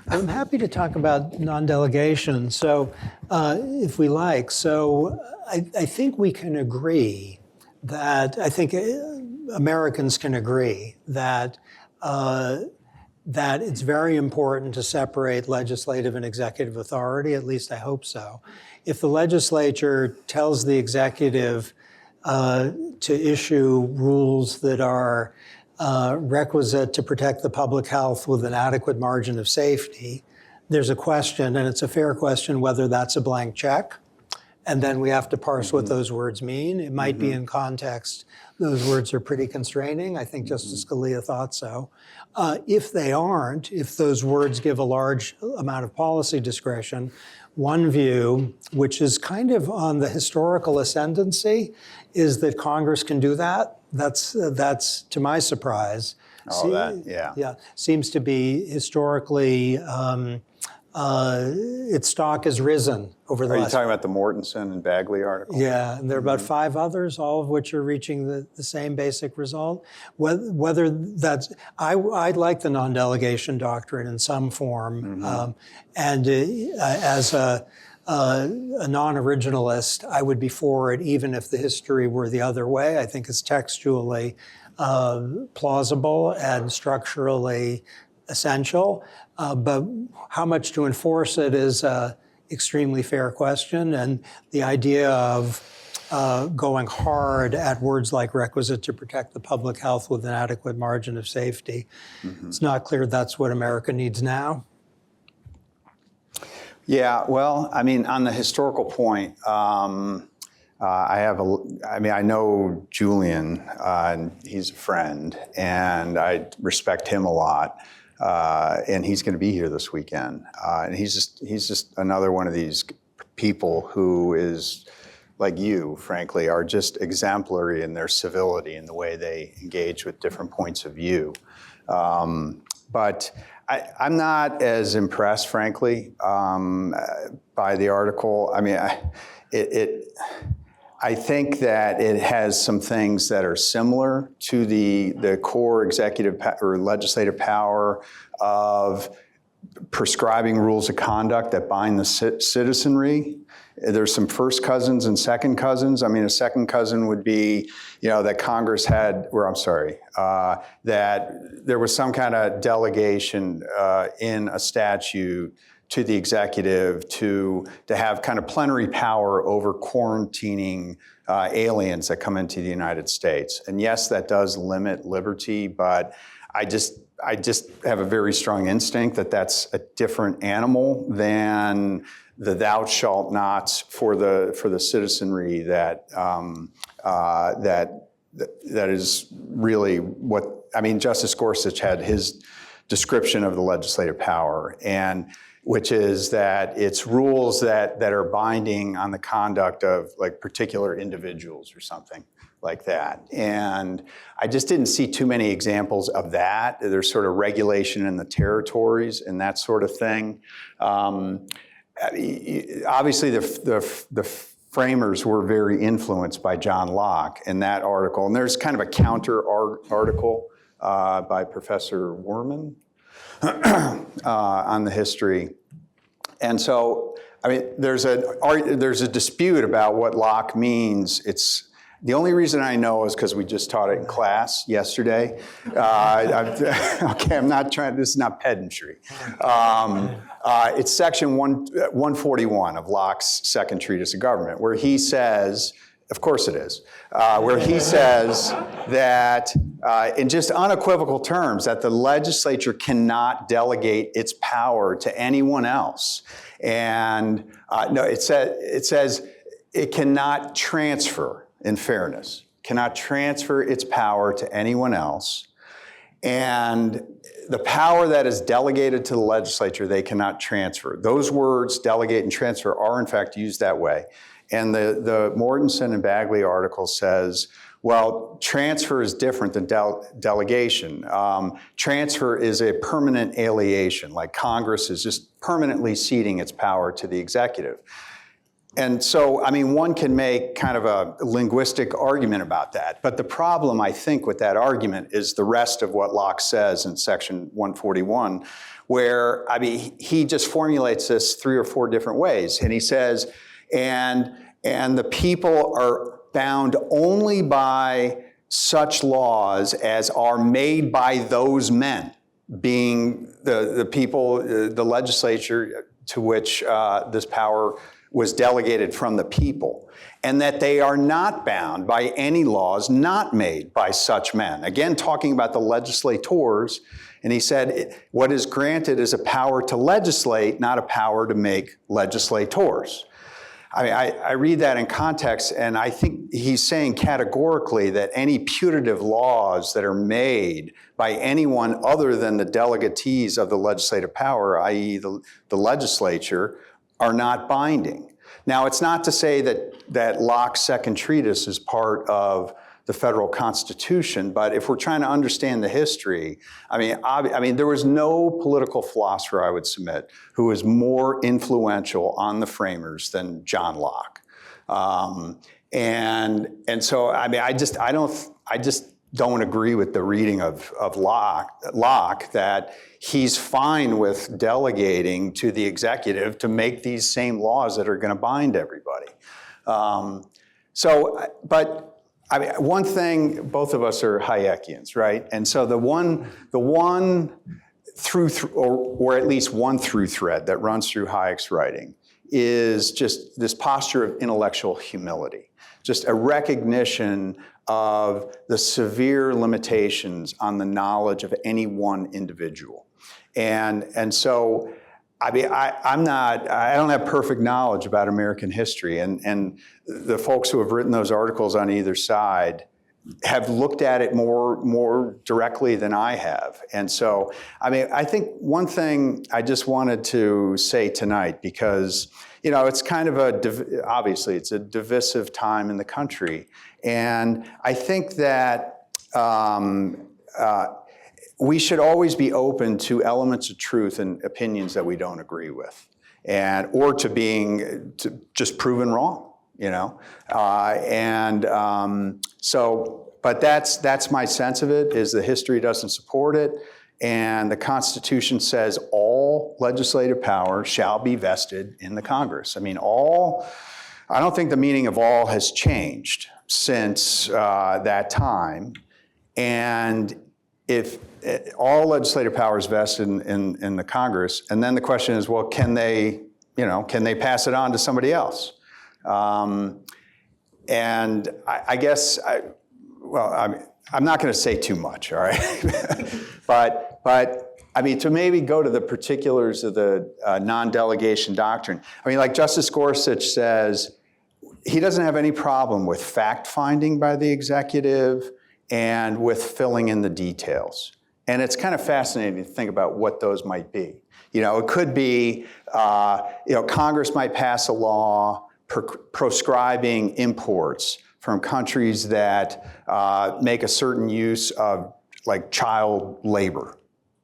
I'm happy to talk about non-delegation. So, if we like, I think we can agree that Americans can agree that it's very important to separate legislative and executive authority. At least I hope so. If the legislature tells the executive to issue rules that are requisite to protect the public health with an adequate margin of safety, there's a question, and it's a fair question, whether that's a blank check. And then we have to parse what those words mean. It might be in context. Those words are pretty constraining. I think Justice Scalia thought so. If they aren't, if those words give a large amount of policy discretion, one view, which is kind of on the historical ascendancy, is that Congress can do that. That's to my surprise. Seems to be historically, its stock has risen over the last. Are you talking about the Mortensen and Bagley article? Yeah, and there are about 5 others, all of which are reaching the same basic result. Whether that's, I like the non-delegation doctrine in some form, and as a non-originalist, I would be for it even if the history were the other way. I think it's textually plausible and structurally essential, but how much to enforce it is an extremely fair question. And the idea of going hard at words like requisite to protect the public health with an adequate margin of safety, it's not clear that's what America needs now. Yeah, well, on the historical point, I know Julian, and he's a friend, and I respect him a lot. And he's going to be here this weekend. And he's just another one of these people who is, like you, frankly, are just exemplary in their civility and the way they engage with different points of view. But I'm not as impressed, frankly, by the article. I think that it has some things that are similar to the core executive or legislative power of prescribing rules of conduct that bind the citizenry. There's some first cousins and second cousins. A second cousin would be, that Congress had, that there was some kind of delegation in a statute to the executive to have kind of plenary power over quarantining aliens that come into the United States. And yes, that does limit liberty, but I just I just have a very strong instinct that that's a different animal than the thou shalt nots for the citizenry that that is really what, I mean, Justice Gorsuch had his description of the legislative power, and which is that it's rules that are binding on the conduct of like particular individuals or something like that. And I just didn't see too many examples of that. There's sort of regulation in the territories and that sort of thing. Obviously, the framers were very influenced by John Locke in that article. And there's kind of a counter article by Professor Werman on the history. And so, I mean, there's a dispute about what Locke means. It's the only reason I know is because we just taught it in class yesterday. Okay, I'm not trying, this is not pedantry. It's section 141 of Locke's Second Treatise of Government, where he says, of course it is, where he says that in just unequivocal terms that the legislature cannot delegate its power to anyone else. And no, it says it cannot transfer, in fairness, cannot transfer its power to anyone else. And the power that is delegated to the legislature, they cannot transfer. Those words, delegate and transfer, are in fact used that way. And the Mortensen and Bagley article says, well, transfer is different than delegation. Transfer is a permanent alienation, like Congress is just permanently ceding its power to the executive. And so, I mean, one can make kind of a linguistic argument about that. But the problem, I think, with that argument is the rest of what Locke says in section 141, where, I mean, he just formulates this 3 or 4 different ways. And he says, and the people are bound only by such laws as are made by those men, being the people, the legislature to which this power was delegated from the people, and that they are not bound by any laws not made by such men. Again, talking about the legislators, and he said, what is granted is a power to legislate, not a power to make legislators. I mean, I read that in context, and I think he's saying categorically that any putative laws that are made by anyone other than the delegatees of the legislative power, i.e. the legislature, are not binding. Now, it's not to say that Locke's Second Treatise is part of the federal Constitution, but if we're trying to understand the history, I mean, there was no political philosopher, I would submit, who was more influential on the framers than John Locke. And so, I mean, I just don't agree with the reading of Locke that he's fine with delegating to the executive to make these same laws that are going to bind everybody. But I mean, one thing, both of us are Hayekians, right? And so the one through, or at least one through thread that runs through Hayek's writing is just this posture of intellectual humility, just a recognition of the severe limitations on the knowledge of any one individual. And so, I mean, I don't have perfect knowledge about American history, and the folks who have written those articles on either side have looked at it more directly than I have. And so, I mean, I think one thing I just wanted to say tonight, because, you know, it's kind of obviously it's a divisive time in the country. And I think that we should always be open to elements of truth and opinions that we don't agree with, or to being just proven wrong, you know. But that's my sense of it, is the history doesn't support it, and the Constitution says all legislative power shall be vested in the Congress. I mean, I don't think the meaning of all has changed since that time, and if all legislative power is vested in the Congress, and then the question is, well, can they pass it on to somebody else? And I guess, I'm not going to say too much, all right? but But I mean, to maybe go to the particulars of the non-delegation doctrine, I mean, like Justice Gorsuch says, he doesn't have any problem with fact-finding by the executive and with filling in the details. And it's kind of fascinating to think about what those might be. You know, it could be, Congress might pass a law proscribing imports from countries that make a certain use of like child labor,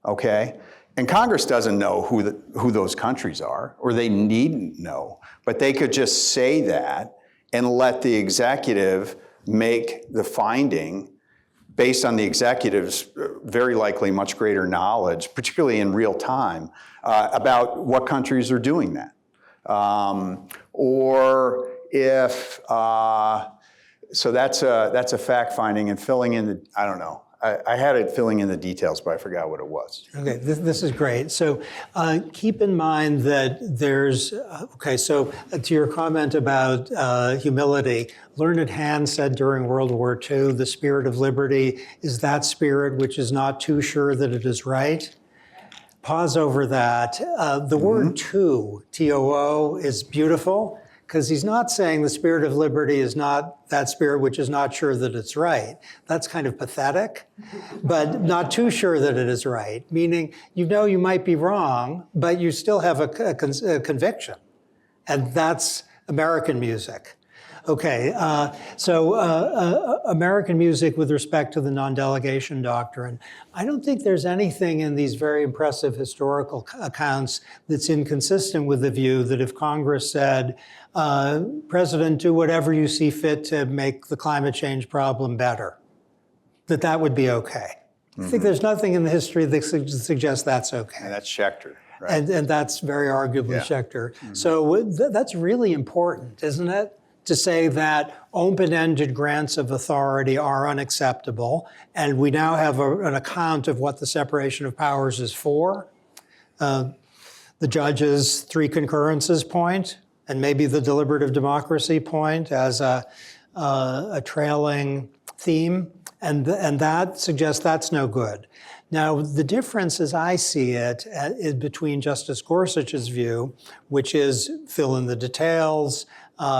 okay? And Congress doesn't know who those countries are, or they needn't know, but they could just say that and let the executive make the finding based on the executive's very likely much greater knowledge, particularly in real time, about what countries are doing that. Or if, so that's a fact finding, and filling in the, I don't know. I had it filling in the details, but I forgot what it was. Okay, this is great. So keep in mind that there's, so to your comment about humility, Learned Hand said during World War II, the spirit of liberty is that spirit which is not too sure that it is right. Pause over that. The word too, T-O-O, is beautiful, because he's not saying the spirit of liberty is not that spirit which is not sure that it's right. That's kind of pathetic, but not too sure that it is right, meaning you know you might be wrong, but you still have a conviction. And that's American music. Okay, so American music with respect to the non-delegation doctrine. I don't think there's anything in these very impressive historical accounts that's inconsistent with the view that if Congress said, President, do whatever you see fit to make the climate change problem better, that would be okay. I think there's nothing in the history that suggests that's okay. And that's Schechter, right? And that's very arguably Schechter. So that's really important, isn't it? To say that open-ended grants of authority are unacceptable, and we now have an account of what the separation of powers is for. The judge's three concurrences point, and maybe the deliberative democracy point as a trailing theme, and that suggests that's no good. Now, the difference as I see it is between Justice Gorsuch's view, which is fill in the details,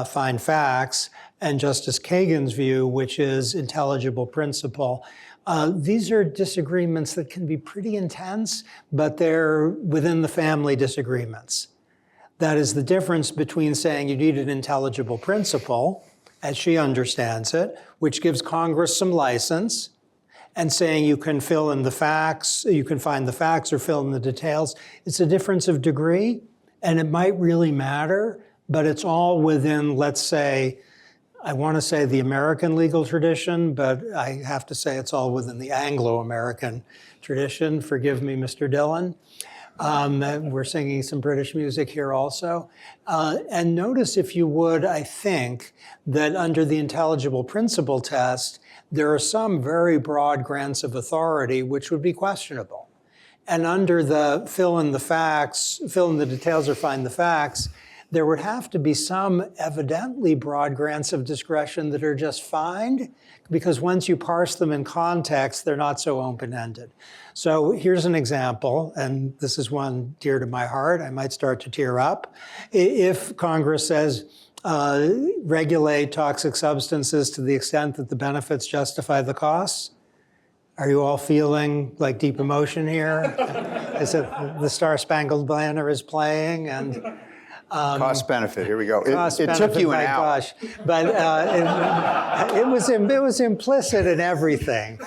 find facts, and Justice Kagan's view, which is intelligible principle. These are disagreements that can be pretty intense, but they're within the family disagreements. That is the difference between saying you need an intelligible principle, as she understands it, which gives Congress some license, and saying you can fill in the facts, you can find the facts or fill in the details. It's a difference of degree, and it might really matter, but it's all within, let's say, I want to say the American legal tradition, but I have to say it's all within the Anglo-American tradition. Forgive me, Mr. Dillon. We're singing some British music here also. And notice, if you would, I think, that under the intelligible principle test, there are some very broad grants of authority which would be questionable. And under the fill in the facts, fill in the details or find the facts, there would have to be some evidently broad grants of discretion that are just fine, because once you parse them in context, they're not so open-ended. So here's an example, and this is one dear to my heart. I might start to tear up. If Congress says, regulate toxic substances to the extent that the benefits justify the costs, are you all feeling like deep emotion here? Is it the Star-Spangled Banner is playing? And Cost benefit, here we go. It took you an my hour. gosh, but it was implicit in everything.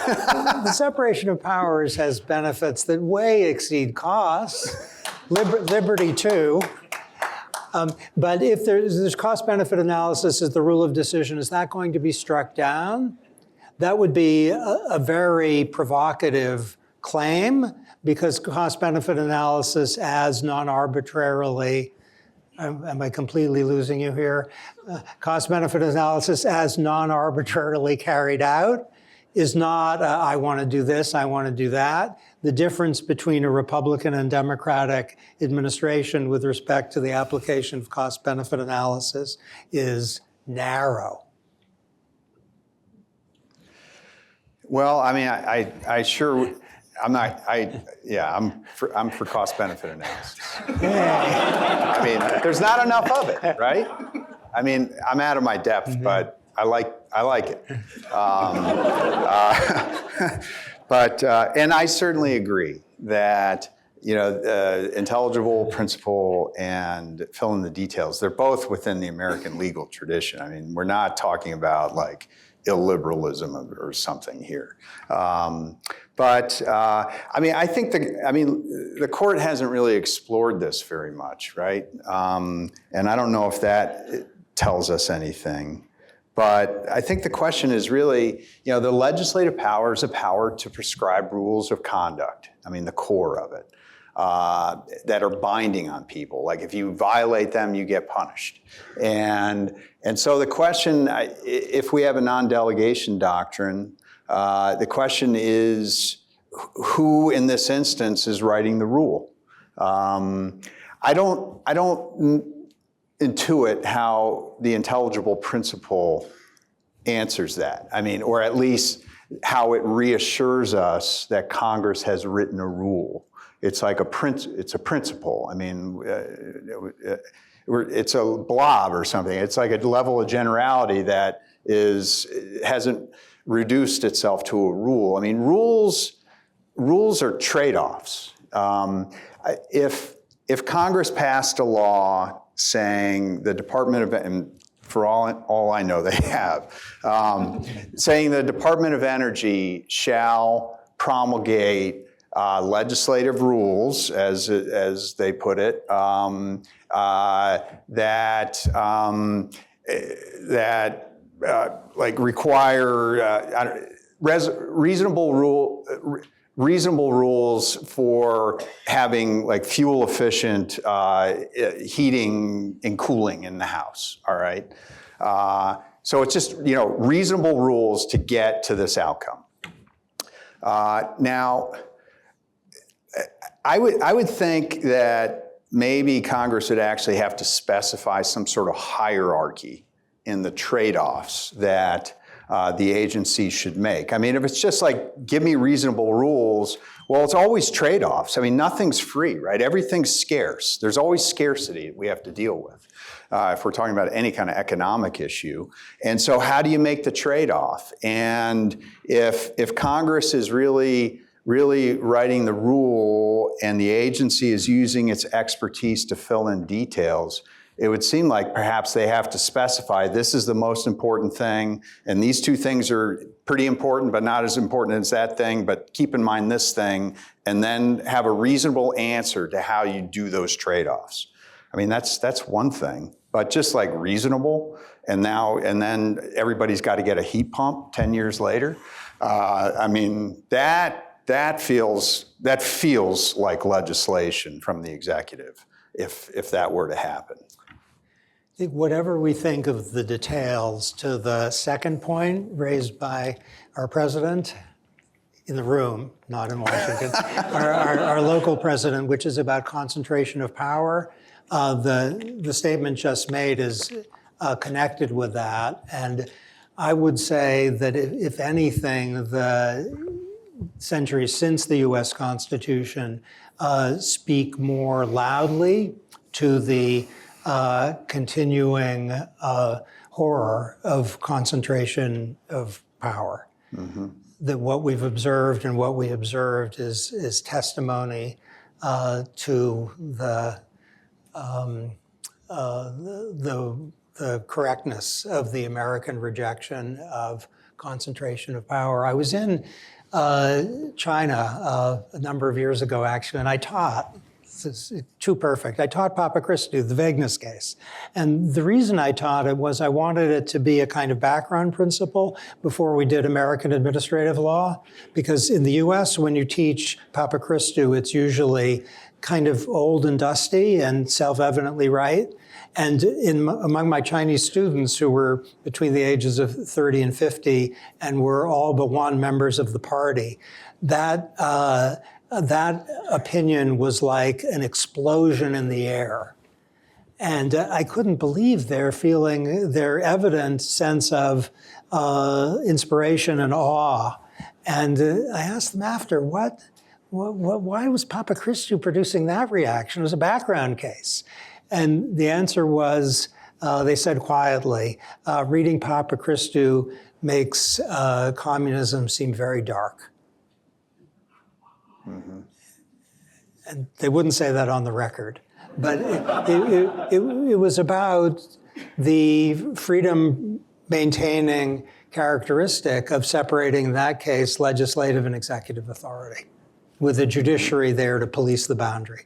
The separation of powers has benefits that way exceed costs. Liberty too. But if there's cost-benefit analysis as the rule of decision, is that going to be struck down? That would be a very provocative claim, because cost-benefit analysis as non-arbitrarily, am I completely losing you here? Cost-benefit analysis as non-arbitrarily carried out is not, I want to do this, I want to do that. The difference between a Republican and Democratic administration with respect to the application of cost-benefit analysis is narrow. Well, I mean, I sure, I'm for cost-benefit analysis. I mean, there's not enough of it, right? I mean, I'm out of my depth, but I like it. And I certainly agree that, intelligible, principle, and fill in the details, they're both within the American legal tradition. I mean, we're not talking about like illiberalism or something here. I think the court hasn't really explored this very much, right? And I don't know if that tells us anything. But I think the question is really, the legislative power is a power to prescribe rules of conduct. I mean, the core of it, that are binding on people. Like if you violate them, you get punished. And so the question, if we have a non-delegation doctrine, the question is, who in this instance is writing the rule? I don't intuit how the intelligible principle answers that. I mean, or at least how it reassures us that Congress has written a rule. It's like it's a principle. I mean, it's a blob or something. It's like a level of generality that hasn't reduced itself to a rule. I mean, rules are trade-offs. If Congress passed a law saying the Department of, and for all I know they have, saying the Department of Energy shall promulgate legislative rules, as they put it, like require reasonable rules for having like fuel efficient heating and cooling in the house, all right? So it's just, reasonable rules to get to this outcome. Now, I would think that maybe Congress would actually have to specify some sort of hierarchy in the trade-offs that the agency should make. I mean, if it's just like, give me reasonable rules, well, it's always trade-offs. I mean, nothing's free, right? Everything's scarce. There's always scarcity we have to deal with if we're talking about any kind of economic issue. And so how do you make the trade-off? And if Congress is really writing the rule and the agency is using its expertise to fill in details, it would seem like perhaps they have to specify this is the most important thing, and these two things are pretty important, but not as important as that thing, but keep in mind this thing, and then have a reasonable answer to how you do those trade-offs. I mean, that's one thing, but just like reasonable, and then everybody's got to get a heat pump 10 years later. I mean, that feels like legislation from the executive if that were to happen. I think whatever we think of the details, to the second point raised by our president in the room, not in Washington, our local president, which is about concentration of power, the statement just made is connected with that. And I would say that if anything, the centuries since the US Constitution speak more loudly to the continuing horror of concentration of power. Mm-hmm. That what we've observed and what we observed is testimony to the correctness of the American rejection of concentration of power. I was in China a number of years ago, actually, and I taught. This is too perfect. I taught Papachristou, the vagueness case. And the reason I taught it was I wanted it to be a kind of background principle before we did American administrative law. Because in the US, when you teach Papachristou, it's usually kind of old and dusty and self-evidently right. And among my Chinese students who were between the ages of 30 and 50 and were all but one members of the party, that opinion was like an explosion in the air. And I couldn't believe their evident sense of inspiration and awe. And I asked them after, what why was Papa Christou producing that reaction? It was a background case. And the answer was, they said quietly, reading Papa Christou makes communism seem very dark. And they wouldn't say that on the record. But it was about the freedom-maintaining characteristic of separating, in that case, legislative and executive authority, with the judiciary there to police the boundary.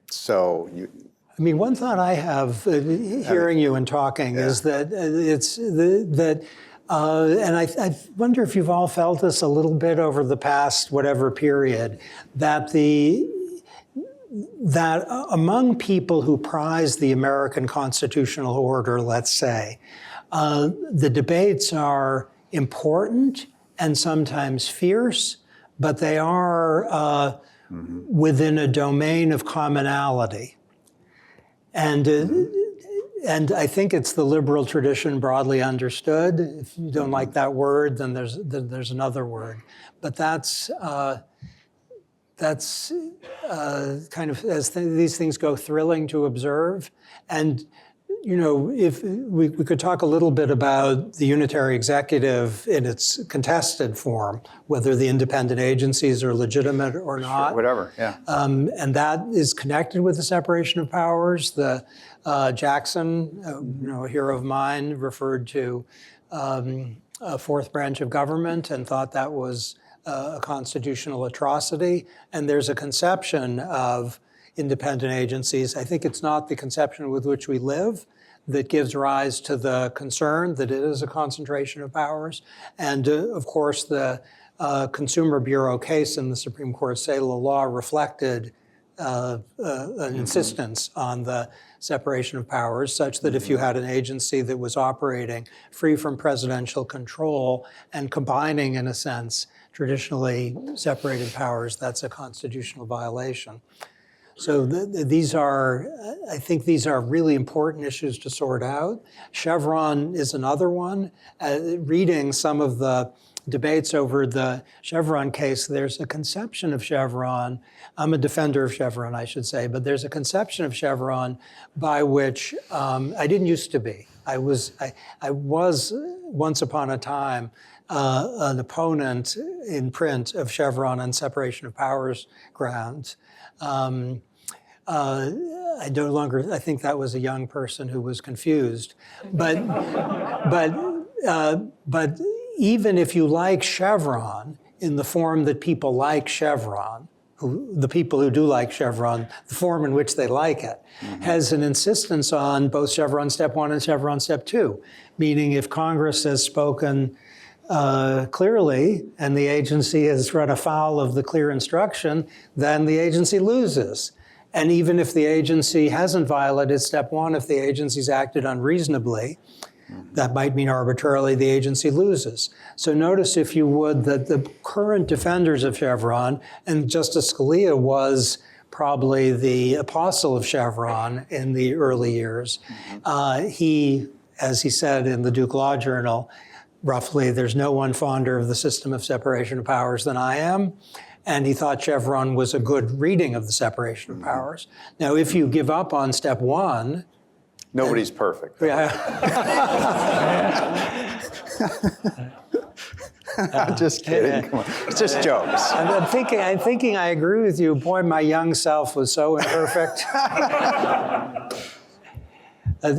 So I mean, one thought I have hearing you and talking is that and I wonder if you've all felt this a little bit over the past whatever period, that among people who prize the American constitutional order, let's say, the debates are important and sometimes fierce, but they are within a domain of commonality. And I think it's the liberal tradition broadly understood. If you don't like that word, then there's another word. But that's kind of, as these things go, thrilling to observe. And you know, if we could talk a little bit about the unitary executive in its contested form, whether the independent agencies are legitimate or not. Sure, whatever, yeah. And that is connected with the separation of powers. The Jackson, you know, a hero of mine, referred to a fourth branch of government and thought that was a constitutional atrocity. And there's a conception of independent agencies. I think it's not the conception with which we live that gives rise to the concern that it is a concentration of powers. And of course, the Consumer Bureau case in the Supreme Court Saylor law reflected an insistence on the separation of powers, such that if you had an agency that was operating free from presidential control and combining, in a sense, traditionally separated powers, that's a constitutional violation. So I think these are really important issues to sort out. Chevron is another one. Reading some of the debates over the Chevron case, there's a conception of Chevron. I'm a defender of Chevron, I should say, but there's a conception of Chevron by which I didn't used to be. I was once upon a time an opponent in print of Chevron on separation of powers grounds. I no longer, I think that was a young person who was confused. But even if you like Chevron in the form that people like Chevron, the people who do like Chevron, the form in which they like it, has an insistence on both Chevron Step 1 and Chevron Step 2, meaning if Congress has spoken clearly and the agency has run afoul of the clear instruction, then the agency loses. And even if the agency hasn't violated Step 1, if the agency's acted unreasonably, that might mean arbitrarily the agency loses. So notice, if you would, that the current defenders of Chevron, and Justice Scalia was probably the apostle of Chevron in the early years, he, as he said in the Duke Law Journal, roughly, there's no one fonder of the system of separation of powers than I am. And he thought Chevron was a good reading of the separation of powers. Now, if you give up on Step 1, nobody's perfect. Yeah. I'm just kidding. Come on. It's just jokes. I'm thinking I agree with you. Boy, my young self was so imperfect.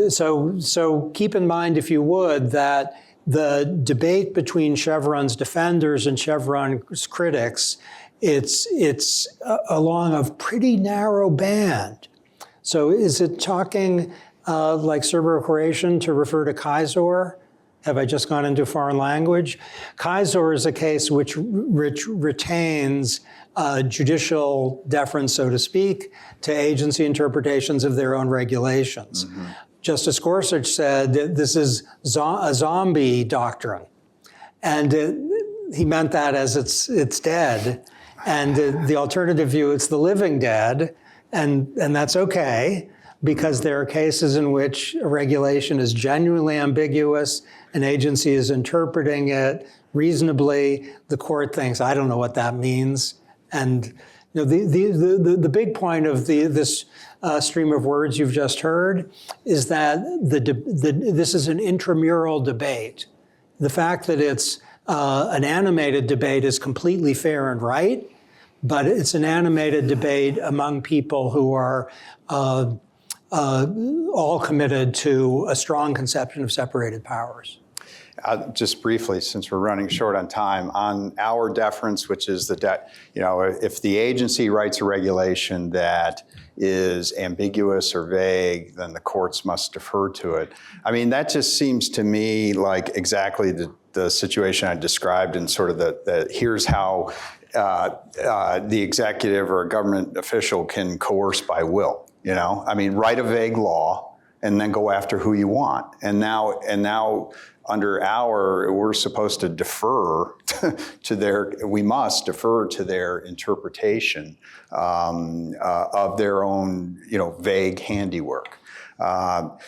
So keep in mind, if you would, that the debate between Chevron's defenders and Chevron's critics, it's along a pretty narrow band. So is it talking like Serbo-Croatian to refer to Kaiser? Have I just gone into foreign language? Kaiser is a case which retains judicial deference, so to speak, to agency interpretations of their own regulations. Justice Gorsuch said this is a zombie doctrine. And he meant that as it's dead. And the alternative view, it's the living dead, and that's okay. because there are cases in which a regulation is genuinely ambiguous, an agency is interpreting it reasonably, the court thinks, I don't know what that means. And you know, the big point of this stream of words you've just heard is that this is an intramural debate. The fact that it's an animated debate is completely fair and right, but it's an animated debate among people who are all committed to a strong conception of separated powers. Just briefly, since we're running short on time, on our deference, which is if the agency writes a regulation that is ambiguous or vague, then the courts must defer to it. I mean, that just seems to me like exactly the situation I described, and sort of here's how the executive or a government official can coerce by will. You know, I mean, write a vague law and then go after who you want. And now. Under we're supposed to defer we must defer to their interpretation of their own, vague handiwork. But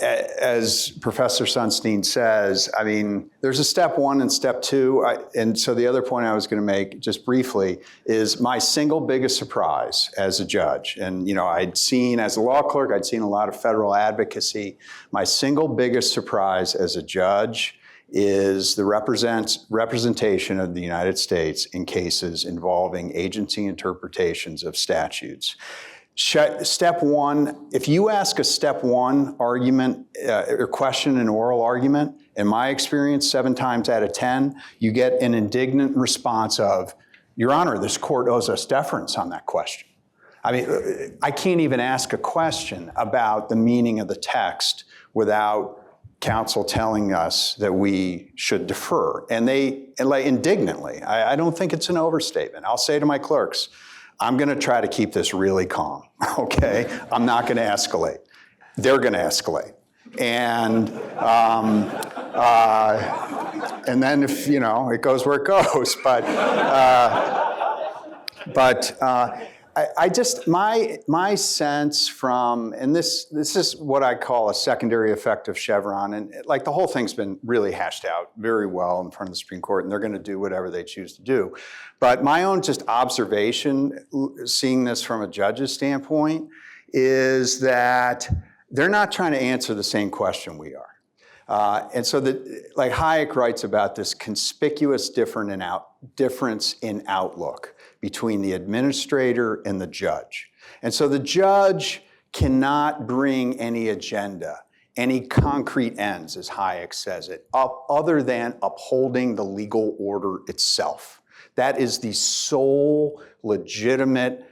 as Professor Sunstein says, I mean, there's a step one and step two. And so the other point I was going to make just briefly is my single biggest surprise as a judge. And, I'd seen as a law clerk, I'd seen a lot of federal advocacy. My single biggest surprise as a judge is the representation of the United States in cases involving agency interpretations of statutes. Step one, if you ask a step one argument or question in oral argument, in my experience, 7 times out of 10, you get an indignant response of, Your Honor, this court owes us deference on that question. I mean, I can't even ask a question about the meaning of the text without counsel telling us that we should defer. And like indignantly, I don't think it's an overstatement. I'll say to my clerks, I'm going to try to keep this really calm, okay? I'm not going to escalate. They're going to escalate. And then if, it goes where it goes. I just, my sense from, and this is what I call a secondary effect of Chevron, and like the whole thing's been really hashed out very well in front of the Supreme Court, and they're going to do whatever they choose to do. But my own just observation, seeing this from a judge's standpoint, is that they're not trying to answer the same question we are. And so like Hayek writes about this conspicuous difference in outlook between the administrator and the judge. And so the judge cannot bring any agenda, any concrete ends, as Hayek says it, other than upholding the legal order itself. That is the sole legitimate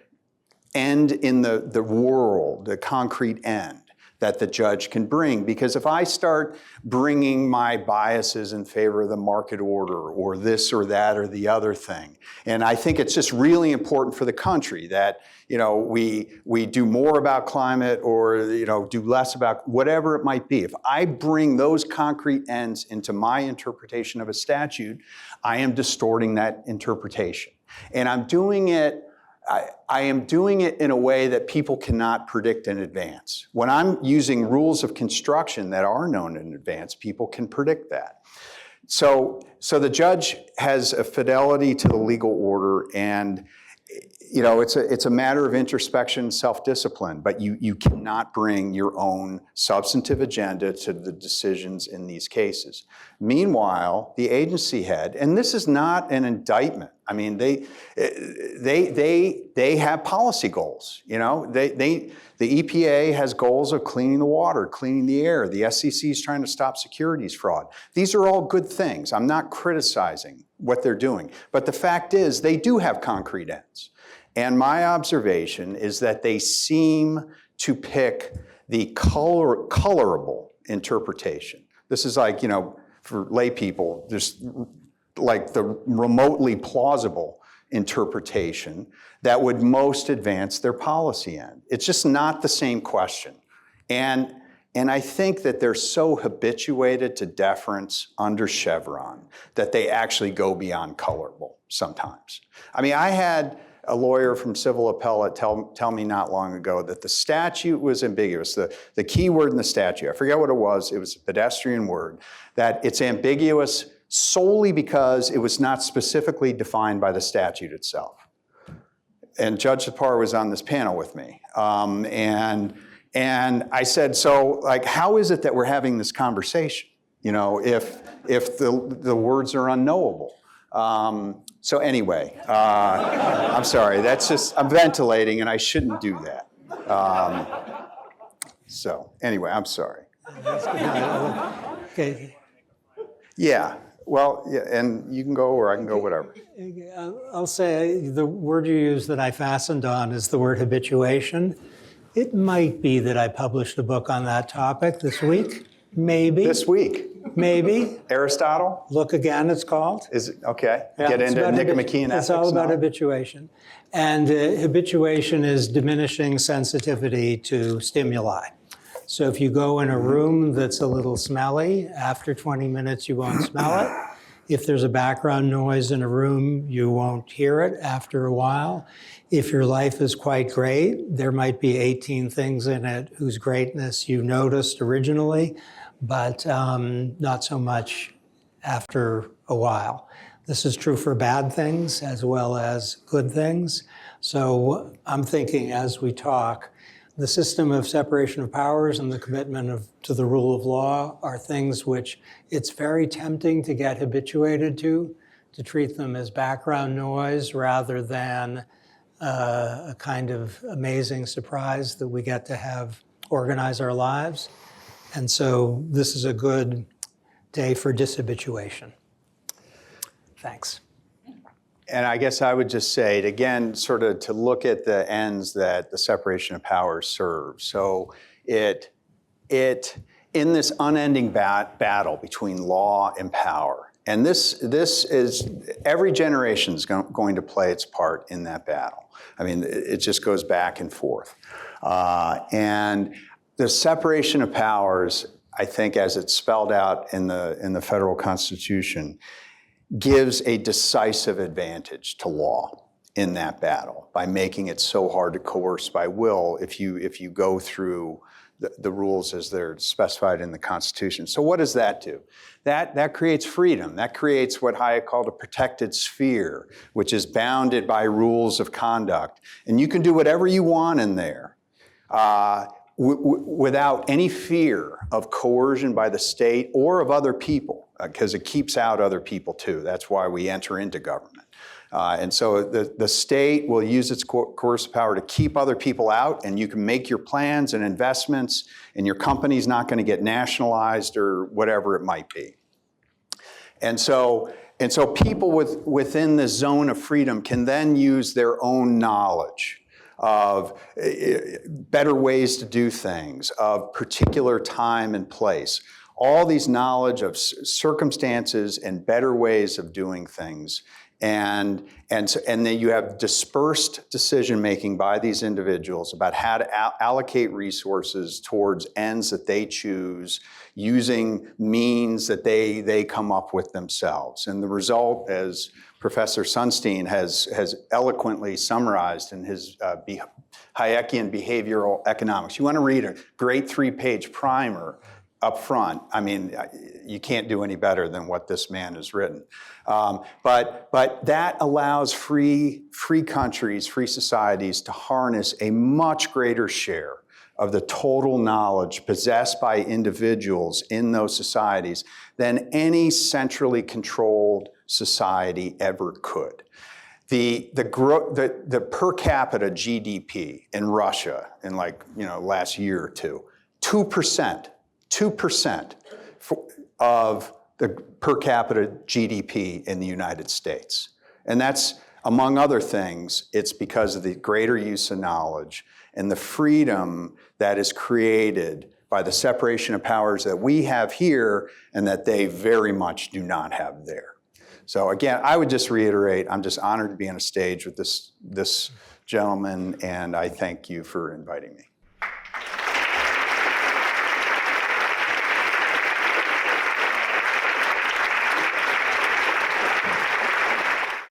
end in the world, the concrete end that the judge can bring. Because if I start bringing my biases in favor of the market order or this or that or the other thing, and I think it's just really important for the country that we do more about climate or do less about whatever it might be. If I bring those concrete ends into my interpretation of a statute, I am distorting that interpretation. And I'm doing it I am doing it in a way that people cannot predict in advance. When I'm using rules of construction that are known in advance, people can predict that. So the judge has a fidelity to the legal order, and it's a matter of introspection, self-discipline, but you cannot bring your own substantive agenda to the decisions in these cases. Meanwhile, the agency head, and this is not an indictment. I mean, they have policy goals. The EPA has goals of cleaning the water, cleaning the air. The SEC is trying to stop securities fraud. These are all good things. I'm not criticizing what they're doing, but the fact is they do have concrete ends. And my observation is that they seem to pick the colorable interpretation. This is like, for lay people, just like the remotely plausible interpretation that would most advance their policy end. It's just not the same question. And I think that they're so habituated to deference under Chevron that they actually go beyond colorable sometimes. I mean, I had a lawyer from Civil Appellate tell me not long ago that the statute was ambiguous. The key word in the statute, I forget what it was a pedestrian word, that it's ambiguous solely because it was not specifically defined by the statute itself. And Judge Tapar was on this panel with me. And I said, so like, how is it that we're having this conversation? You know, if the words are unknowable. So anyway, I'm sorry, that's just, I'm ventilating and I shouldn't do that. So anyway, I'm sorry. Okay. Yeah, well, yeah, and you can go or I can go, whatever. I'll say the word you use that I fastened on is the word habituation. It might be that I published a book on that topic this week. Maybe. This week? Maybe. Aristotle? Look Again, it's called. Is it, okay. Yeah, Get it's into about Nicomachean ethics. It's all about now? habituation. And habituation is diminishing sensitivity to stimuli. So if you go in a room that's a little smelly, after 20 minutes you won't smell it. If there's a background noise in a room, you won't hear it after a while. If your life is quite great, there might be 18 things in it whose greatness you noticed originally, but not so much after a while. This is true for bad things as well as good things. So I'm thinking as we talk, the system of separation of powers and the commitment to the rule of law are things which it's very tempting to get habituated to treat them as background noise rather than a kind of amazing surprise that we get to have organize our lives. And so this is a good day for dishabituation. Thanks. And I guess I would just say, again, sort of to look at the ends that the separation of powers serves. So it in this unending battle between law and power, and this is, every generation is going to play its part in that battle. I mean, it just goes back and forth. And the separation of powers, I think, as it's spelled out in the federal Constitution, gives a decisive advantage to law in that battle by making it so hard to coerce by will if you go through the rules as they're specified in the Constitution. So what does that do? That creates freedom. That creates what Hayek called a protected sphere, which is bounded by rules of conduct. And you can do whatever you want in there without any fear of coercion by the state or of other people, because it keeps out other people too. That's why we enter into government. And so the state will use its coercive power to keep other people out, and you can make your plans and investments, and your company's not going to get nationalized or whatever it might be. And so people within the zone of freedom can then use their own knowledge of better ways to do things, of particular time and place. All these knowledge of circumstances and better ways of doing things. And then you have dispersed decision-making by these individuals about how to allocate resources towards ends that they choose, using means that they come up with themselves. And the result, as Professor Sunstein has eloquently summarized in his Hayekian behavioral economics. You want to read a great 3-page primer up front. I mean, you can't do any better than what this man has written. But that allows free countries, free societies to harness a much greater share of the total knowledge possessed by individuals in those societies than any centrally controlled society ever could. The per capita GDP in Russia in last year or two, 2% of the per capita GDP in the United States. And that's, among other things, it's because of the greater use of knowledge and the freedom that is created by the separation of powers that we have here and that they very much do not have there. So again, I would just reiterate, I'm just honored to be on a stage with this gentleman, and I thank you for inviting me.